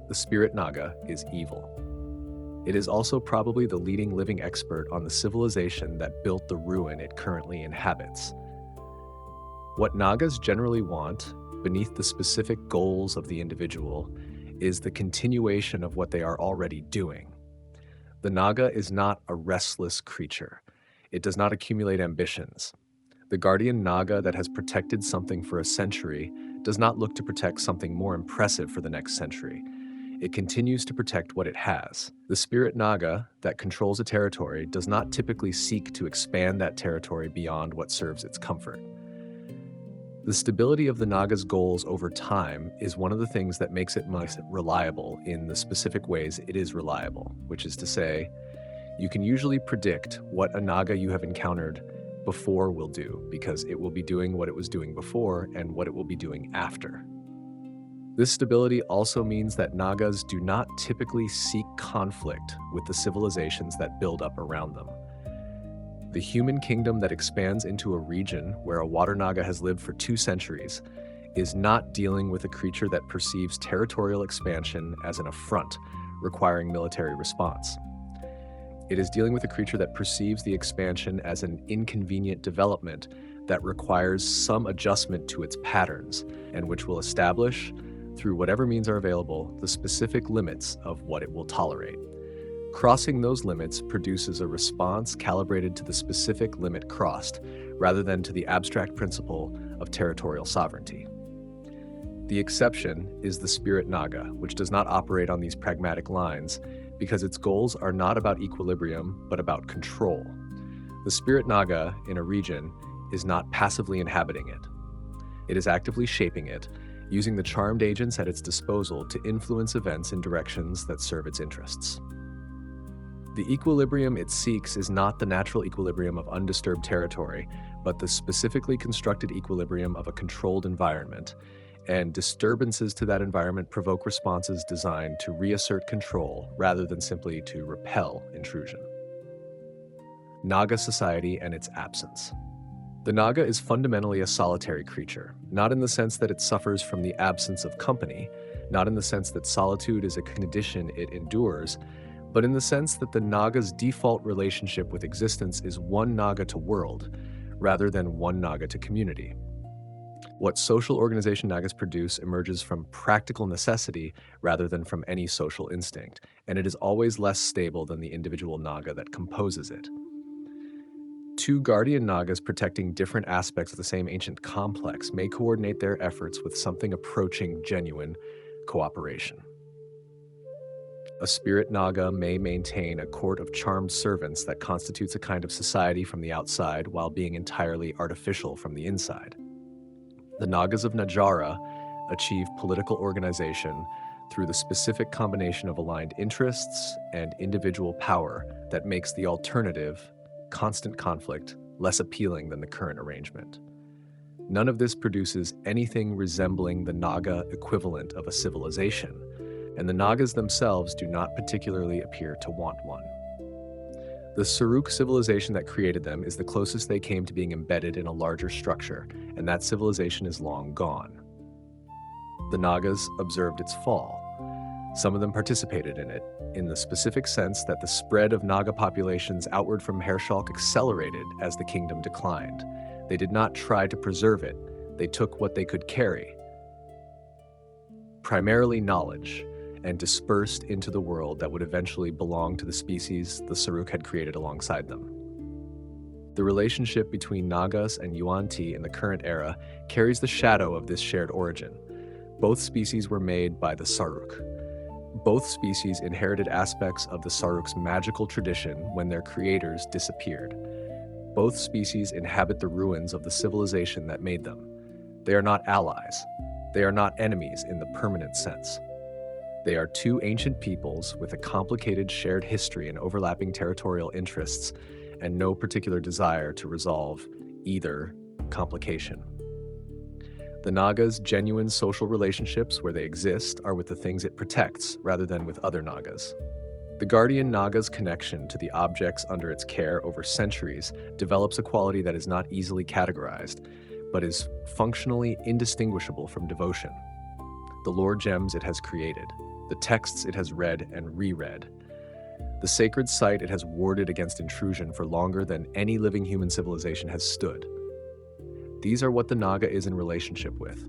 The Spirit Naga is evil. It is also probably the leading living expert on the civilization that built the ruin it currently inhabits. What Nagas generally want, beneath the specific goals of the individual, is the continuation of what they are already doing. The Naga is not a restless creature. It does not accumulate ambitions. The Guardian Naga that has protected something for a century does not look to protect something more impressive for the next century. It continues to protect what it has. The Spirit Naga that controls a territory does not typically seek to expand that territory beyond what serves its comfort. The stability of the Naga's goals over time is one of the things that makes it most reliable in the specific ways it is reliable, which is to say, you can usually predict what a Naga you have encountered before will do, because it will be doing what it was doing before and what it will be doing after. This stability also means that Nagas do not typically seek conflict with the civilizations that build up around them. The human kingdom that expands into a region where a water Naga has lived for 2 centuries is not dealing with a creature that perceives territorial expansion as an affront, requiring military response. It is dealing with a creature that perceives the expansion as an inconvenient development that requires some adjustment to its patterns, and which will establish, through whatever means are available, the specific limits of what it will tolerate. Crossing those limits produces a response calibrated to the specific limit crossed, rather than to the abstract principle of territorial sovereignty. The exception is the Spirit Naga, which does not operate on these pragmatic lines because its goals are not about equilibrium, but about control. The Spirit Naga in a region is not passively inhabiting it. It is actively shaping it, using the charmed agents at its disposal to influence events in directions that serve its interests. The equilibrium it seeks is not the natural equilibrium of undisturbed territory, but the specifically constructed equilibrium of a controlled environment, and disturbances to that environment provoke responses designed to reassert control rather than simply to repel intrusion. Naga society and its absence. The Naga is fundamentally a solitary creature, not in the sense that it suffers from the absence of company, not in the sense that solitude is a condition it endures, but in the sense that the Naga's default relationship with existence is one Naga to world, rather than one Naga to community. What social organization Nagas produce emerges from practical necessity rather than from any social instinct, and it is always less stable than the individual Naga that composes it. 2 Guardian Nagas protecting different aspects of the same ancient complex may coordinate their efforts with something approaching genuine cooperation. A spirit Naga may maintain a court of charmed servants that constitutes a kind of society from the outside while being entirely artificial from the inside. The Nagas of Najara achieve political organization through the specific combination of aligned interests and individual power that makes the alternative, constant conflict, less appealing than the current arrangement. None of this produces anything resembling the Naga equivalent of a civilization, and the Nagas themselves do not particularly appear to want one. The Saruk civilization that created them is the closest they came to being embedded in a larger structure, and that civilization is long gone. The Nagas observed its fall. Some of them participated in it, in the specific sense that the spread of Naga populations outward from Hershalk accelerated as the kingdom declined. They did not try to preserve it, they took what they could carry, primarily knowledge, and dispersed into the world that would eventually belong to the species the Saruk had created alongside them. The relationship between Nagas and Yuan-Ti in the current era carries the shadow of this shared origin. Both species were made by the Saruk. Both species inherited aspects of the Saruk's magical tradition when their creators disappeared. Both species inhabit the ruins of the civilization that made them. They are not allies. They are not enemies in the permanent sense. They are two ancient peoples with a complicated shared history and overlapping territorial interests, and no particular desire to resolve either complication. The Naga's genuine social relationships, where they exist, are with the things it protects rather than with other Nagas. The Guardian Nagas' connection to the objects under its care over centuries develops a quality that is not easily categorized, but is functionally indistinguishable from devotion. The lore gems it has created, the texts it has read and reread, the sacred site it has warded against intrusion for longer than any living human civilization has stood. These are what the Naga is in relationship with,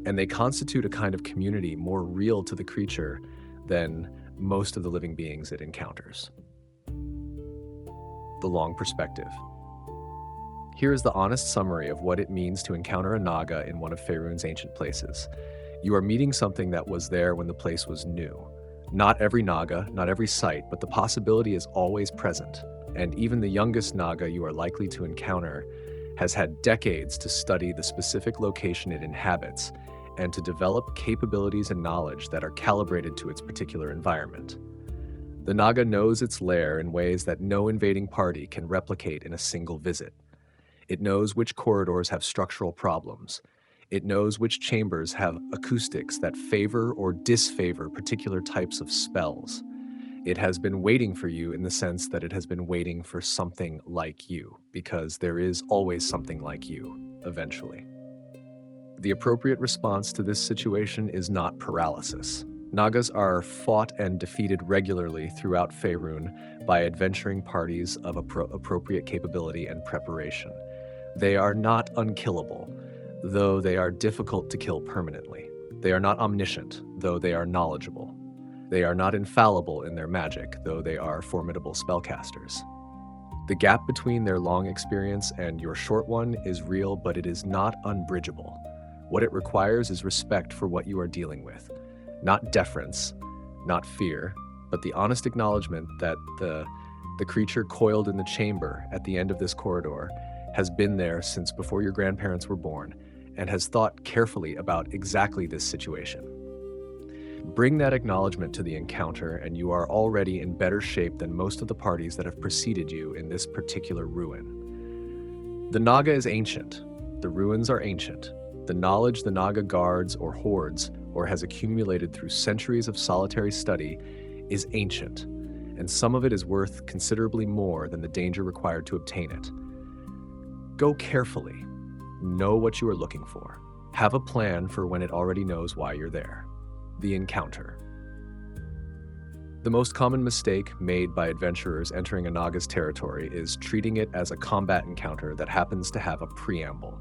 and they constitute a kind of community more real to the creature than most of the living beings it encounters. The long perspective. Here is the honest summary of what it means to encounter a Naga in one of Faerun's ancient places. You are meeting something that was there when the place was new. Not every Naga, not every site, but the possibility is always present, and even the youngest Naga you are likely to encounter has had decades to study the specific location it inhabits and to develop capabilities and knowledge that are calibrated to its particular environment. The Naga knows its lair in ways that no invading party can replicate in a single visit. It knows which corridors have structural problems. It knows which chambers have acoustics that favor or disfavor particular types of spells. It has been waiting for you in the sense that it has been waiting for something like you, because there is always something like you, eventually. The appropriate response to this situation is not paralysis. Nagas are fought and defeated regularly throughout Faerun by adventuring parties of appropriate capability and preparation. They are not unkillable, though they are difficult to kill permanently. They are not omniscient, though they are knowledgeable. They are not infallible in their magic, though they are formidable spellcasters. The gap between their long experience and your short one is real, but it is not unbridgeable. What it requires is respect for what you are dealing with. Not deference, not fear, but the honest acknowledgement that the creature coiled in the chamber at the end of this corridor has been there since before your grandparents were born and has thought carefully about exactly this situation. Bring that acknowledgement to the encounter and you are already in better shape than most of the parties that have preceded you in this particular ruin. The Naga is ancient. The ruins are ancient. The knowledge the Naga guards or hoards or has accumulated through centuries of solitary study is ancient, and some of it is worth considerably more than the danger required to obtain it. Go carefully. Know what you are looking for. Have a plan for when it already knows why you're there. The encounter. The most common mistake made by adventurers entering a Naga's territory is treating it as a combat encounter that happens to have a preamble.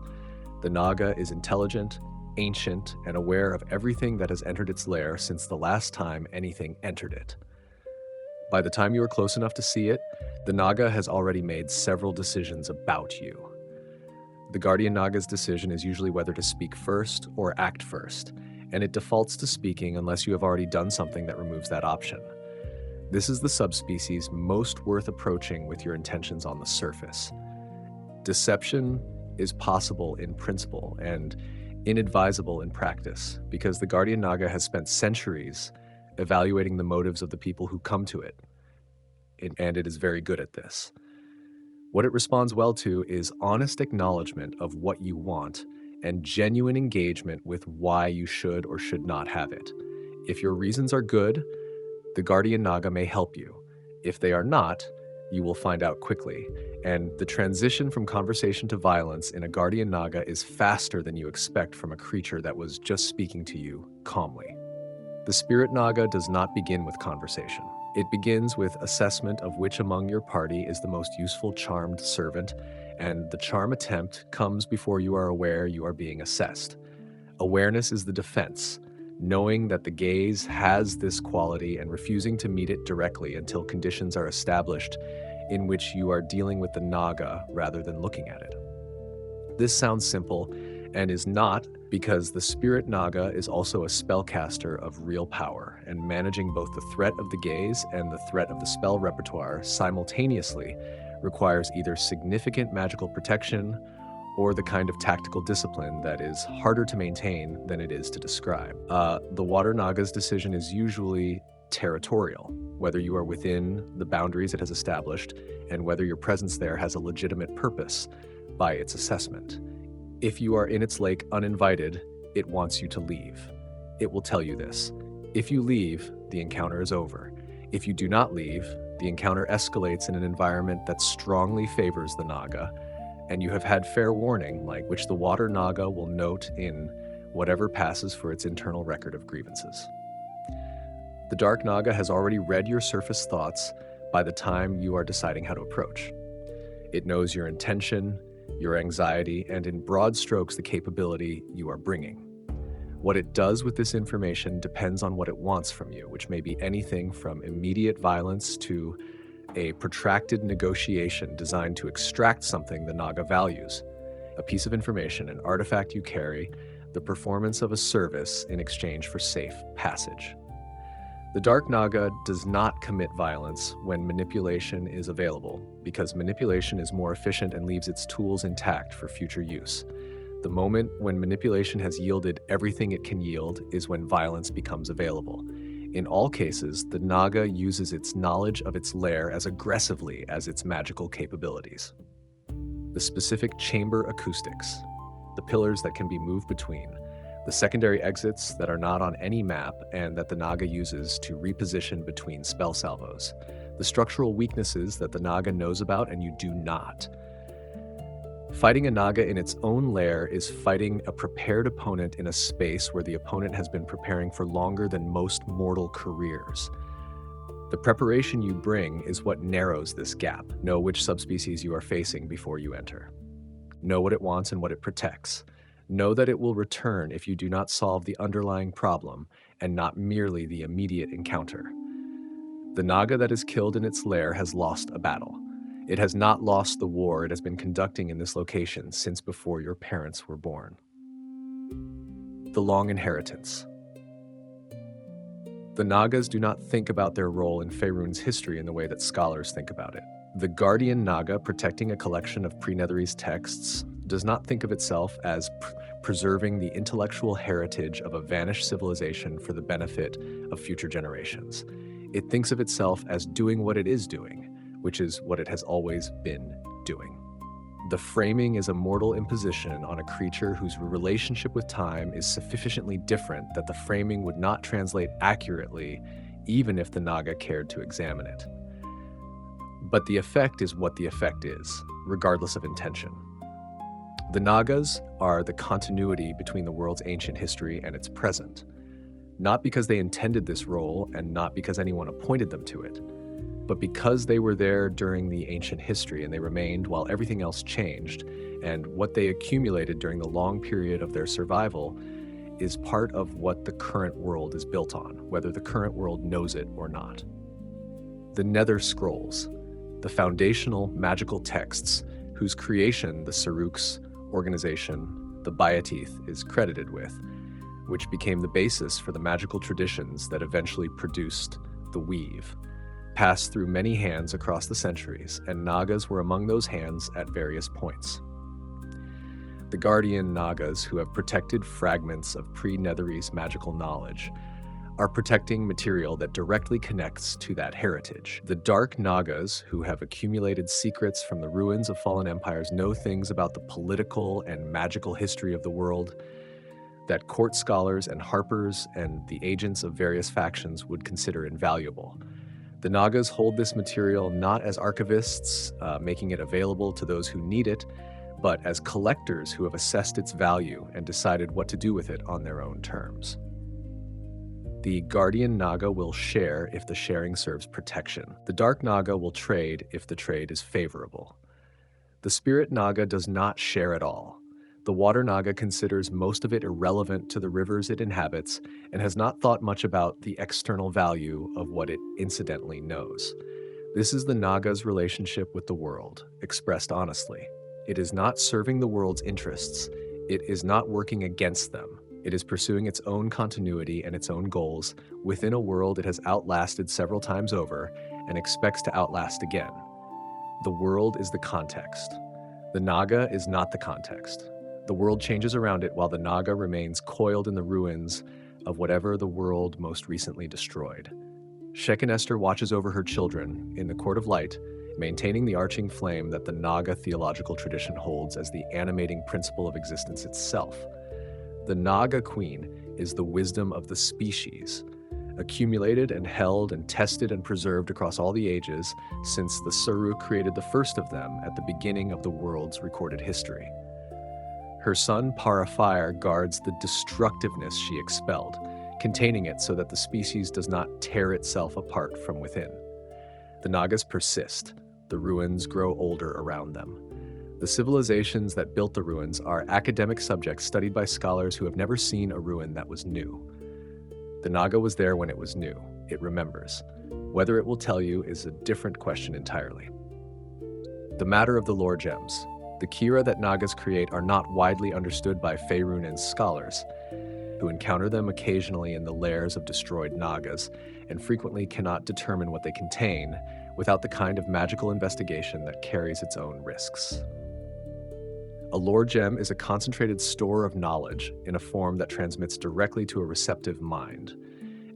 The Naga is intelligent, ancient, and aware of everything that has entered its lair since the last time anything entered it. By the time you are close enough to see it, the Naga has already made several decisions about you. The Guardian Naga's decision is usually whether to speak first or act first, and it defaults to speaking unless you have already done something that removes that option. This is the subspecies most worth approaching with your intentions on the surface. Deception is possible in principle and inadvisable in practice because the Guardian Naga has spent centuries evaluating the motives of the people who come to it, and it is very good at this. What it responds well to is honest acknowledgement of what you want and genuine engagement with why you should or should not have it. If your reasons are good, the Guardian Naga may help you. If they are not, you will find out quickly, and the transition from conversation to violence in a Guardian Naga is faster than you expect from a creature that was just speaking to you calmly. The Spirit Naga does not begin with conversation. It begins with assessment of which among your party is the most useful charmed servant, and the charm attempt comes before you are aware you are being assessed. Awareness is the defense, knowing that the gaze has this quality and refusing to meet it directly until conditions are established in which you are dealing with the Naga rather than looking at it. This sounds simple and is not, because the Spirit Naga is also a spellcaster of real power, and managing both the threat of the gaze and the threat of the spell repertoire simultaneously requires either significant magical protection or the kind of tactical discipline that is harder to maintain than it is to describe. The Water Naga's decision is usually territorial, whether you are within the boundaries it has established and whether your presence there has a legitimate purpose by its assessment. If you are in its lake uninvited, it wants you to leave. It will tell you this. If you leave, the encounter is over. If you do not leave, the encounter escalates in an environment that strongly favors the Naga, and you have had fair warning, like which the Water Naga will note in whatever passes for its internal record of grievances. The Dark Naga has already read your surface thoughts by the time you are deciding how to approach. It knows your intention, your anxiety, and in broad strokes the capability you are bringing. What it does with this information depends on what it wants from you, which may be anything from immediate violence to a protracted negotiation designed to extract something the Naga values, a piece of information, an artifact you carry, the performance of a service in exchange for safe passage. The Dark Naga does not commit violence when manipulation is available, because manipulation is more efficient and leaves its tools intact for future use. The moment when manipulation has yielded everything it can yield is when violence becomes available. In all cases, the Naga uses its knowledge of its lair as aggressively as its magical capabilities. The specific chamber acoustics, the pillars that can be moved between, the secondary exits that are not on any map and that the Naga uses to reposition between spell salvos, the structural weaknesses that the Naga knows about and you do not. Fighting a Naga in its own lair is fighting a prepared opponent in a space where the opponent has been preparing for longer than most mortal careers. The preparation you bring is what narrows this gap. Know which subspecies you are facing before you enter. Know what it wants and what it protects. Know that it will return if you do not solve the underlying problem and not merely the immediate encounter. The Naga that is killed in its lair has lost a battle. It has not lost the war it has been conducting in this location since before your parents were born. The long inheritance. The Nagas do not think about their role in Faerun's history in the way that scholars think about it. The Guardian Naga protecting a collection of pre-Netherese texts does not think of itself as preserving the intellectual heritage of a vanished civilization for the benefit of future generations. It thinks of itself as doing what it is doing, which is what it has always been doing. The framing is a mortal imposition on a creature whose relationship with time is sufficiently different that the framing would not translate accurately even if the Naga cared to examine it. But the effect is what the effect is, regardless of intention. The Nagas are the continuity between the world's ancient history and its present, not because they intended this role and not because anyone appointed them to it, but because they were there during the ancient history and they remained while everything else changed, and what they accumulated during the long period of their survival is part of what the current world is built on, whether the current world knows it or not. The Nether Scrolls, the foundational magical texts whose creation the Saruk's organization, the Bayateeth, is credited with, which became the basis for the magical traditions that eventually produced the weave, passed through many hands across the centuries, and Nagas were among those hands at various points. The Guardian Nagas, who have protected fragments of pre-Netherese magical knowledge, are protecting material that directly connects to that heritage. The Dark Nagas, who have accumulated secrets from the ruins of fallen empires, know things about the political and magical history of the world that court scholars and harpers and the agents of various factions would consider invaluable. The Nagas hold this material not as archivists, making it available to those who need it, but as collectors who have assessed its value and decided what to do with it on their own terms. The Guardian Naga will share if the sharing serves protection. The Dark Naga will trade if the trade is favorable. The Spirit Naga does not share at all. The Water Naga considers most of it irrelevant to the rivers it inhabits and has not thought much about the external value of what it incidentally knows. This is the Naga's relationship with the world, expressed honestly. It is not serving the world's interests. It is not working against them. It is pursuing its own continuity and its own goals within a world it has outlasted several times over and expects to outlast again. The world is the context. The Naga is not the context. The world changes around it while the Naga remains coiled in the ruins of whatever the world most recently destroyed. Shekinester watches over her children in the Court of Light, maintaining the arching flame that the Naga theological tradition holds as the animating principle of existence itself. The Naga Queen is the wisdom of the species, accumulated and held and tested and preserved across all the ages since the Suruk created the first of them at the beginning of the world's recorded history. Her son Para Fire guards the destructiveness she expelled, containing it so that the species does not tear itself apart from within. The Nagas persist. The ruins grow older around them. The civilizations that built the ruins are academic subjects studied by scholars who have never seen a ruin that was new. The Naga was there when it was new. It remembers. Whether it will tell you is a different question entirely. The matter of the lore gems. The Kira that Nagas create are not widely understood by Faerun scholars, who encounter them occasionally in the lairs of destroyed Nagas, and frequently cannot determine what they contain without the kind of magical investigation that carries its own risks. A lore gem is a concentrated store of knowledge in a form that transmits directly to a receptive mind,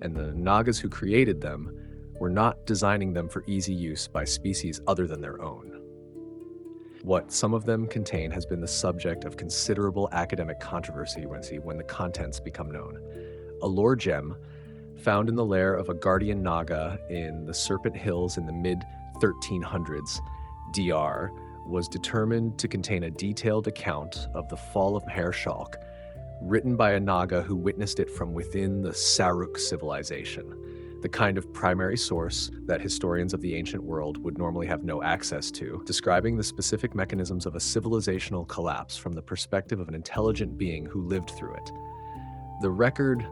and the Nagas who created them were not designing them for easy use by species other than their own. What some of them contain has been the subject of considerable academic controversy when the contents become known. A lore gem found in the lair of a Guardian Naga in the Serpent Hills in the mid-1300s DR was determined to contain a detailed account of the fall of Mahershalk, written by a Naga who witnessed it from within the Saruk civilization, the kind of primary source that historians of the ancient world would normally have no access to, describing the specific mechanisms of a civilizational collapse from the perspective of an intelligent being who lived through it. The record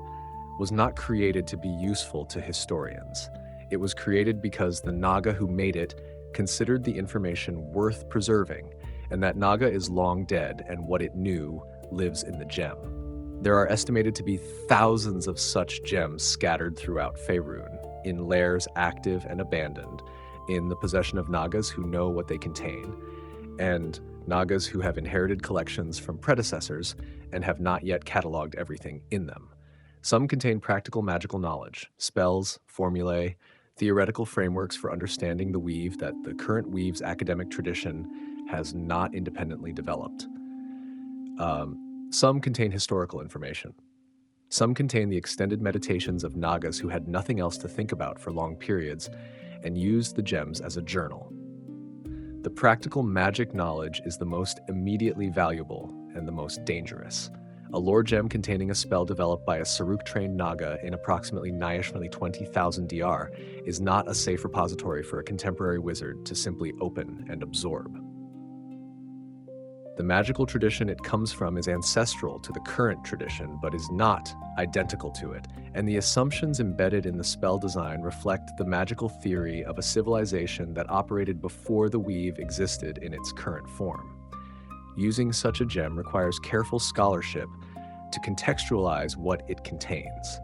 was not created to be useful to historians. It was created because the Naga who made it considered the information worth preserving, and that Naga is long dead and what it knew lives in the gem. There are estimated to be thousands of such gems scattered throughout Faerun, in lairs active and abandoned, in the possession of Nagas who know what they contain, and Nagas who have inherited collections from predecessors and have not yet cataloged everything in them. Some contain practical magical knowledge, spells, formulae, theoretical frameworks for understanding the weave that the current weave's academic tradition has not independently developed. Some contain historical information. Some contain the extended meditations of Nagas who had nothing else to think about for long periods and used the gems as a journal. The practical magic knowledge is the most immediately valuable and the most dangerous. A lore gem containing a spell developed by a Saruk-trained Naga in approximately 20,000 DR is not a safe repository for a contemporary wizard to simply open and absorb. The magical tradition it comes from is ancestral to the current tradition, but is not identical to it, and the assumptions embedded in the spell design reflect the magical theory of a civilization that operated before the weave existed in its current form. Using such a gem requires careful scholarship to contextualize what it contains.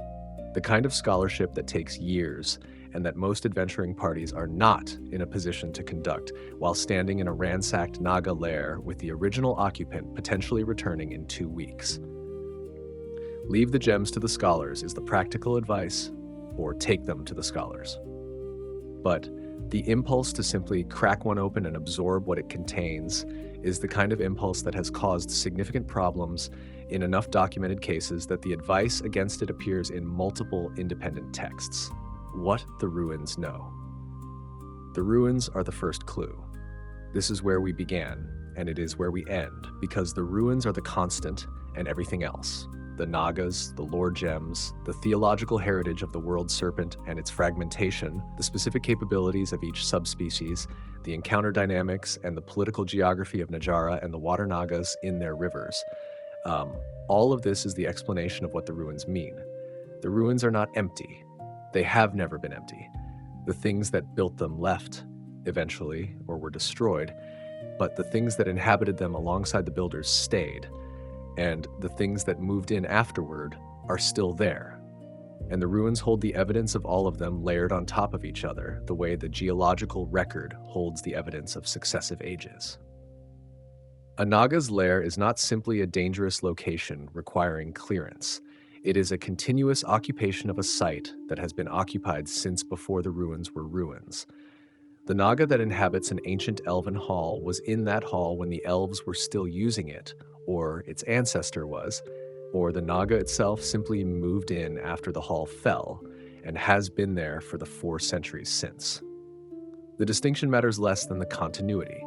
The kind of scholarship that takes years and that most adventuring parties are not in a position to conduct while standing in a ransacked Naga lair with the original occupant potentially returning in 2 weeks. Leave the gems to the scholars is the practical advice, or take them to the scholars. But the impulse to simply crack one open and absorb what it contains is the kind of impulse that has caused significant problems in enough documented cases that the advice against it appears in multiple independent texts. What the ruins know. The ruins are the first clue. This is where we began, and it is where we end, because the ruins are the constant and everything else. The Nagas, the lore gems, the theological heritage of the world serpent and its fragmentation, the specific capabilities of each subspecies, the encounter dynamics, and the political geography of Najara and the water Nagas in their rivers. All of this is the explanation of what the ruins mean. The ruins are not empty. They have never been empty. The things that built them left, eventually, or were destroyed, but the things that inhabited them alongside the builders stayed, and the things that moved in afterward are still there. And the ruins hold the evidence of all of them layered on top of each other, the way the geological record holds the evidence of successive ages. A Naga's lair is not simply a dangerous location requiring clearance. It is a continuous occupation of a site that has been occupied since before the ruins were ruins. The Naga that inhabits an ancient elven hall was in that hall when the elves were still using it, or its ancestor was, or the Naga itself simply moved in after the hall fell and has been there for the 4 centuries since. The distinction matters less than the continuity.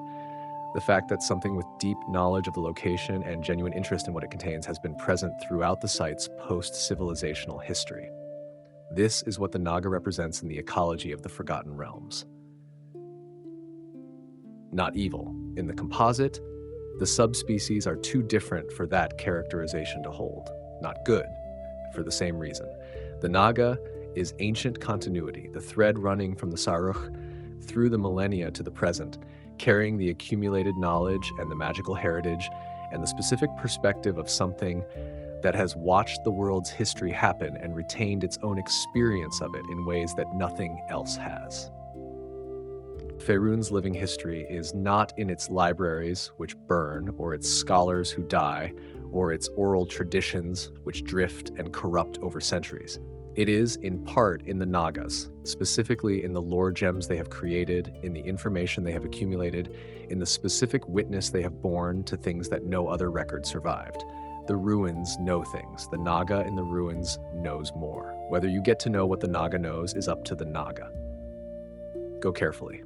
The fact that something with deep knowledge of the location and genuine interest in what it contains has been present throughout the site's post-civilizational history. This is what the Naga represents in the ecology of the Forgotten Realms. Not evil. In the composite, the subspecies are too different for that characterization to hold. Not good, for the same reason. The Naga is ancient continuity, the thread running from the Saruch through the millennia to the present, carrying the accumulated knowledge and the magical heritage and the specific perspective of something that has watched the world's history happen and retained its own experience of it in ways that nothing else has. Faerun's living history is not in its libraries, which burn, or its scholars who die, or its oral traditions, which drift and corrupt over centuries. It is, in part, in the Nagas, specifically in the lore gems they have created, in the information they have accumulated, in the specific witness they have borne to things that no other record survived. The ruins know things. The Naga in the ruins knows more. Whether you get to know what the Naga knows is up to the Naga. Go carefully.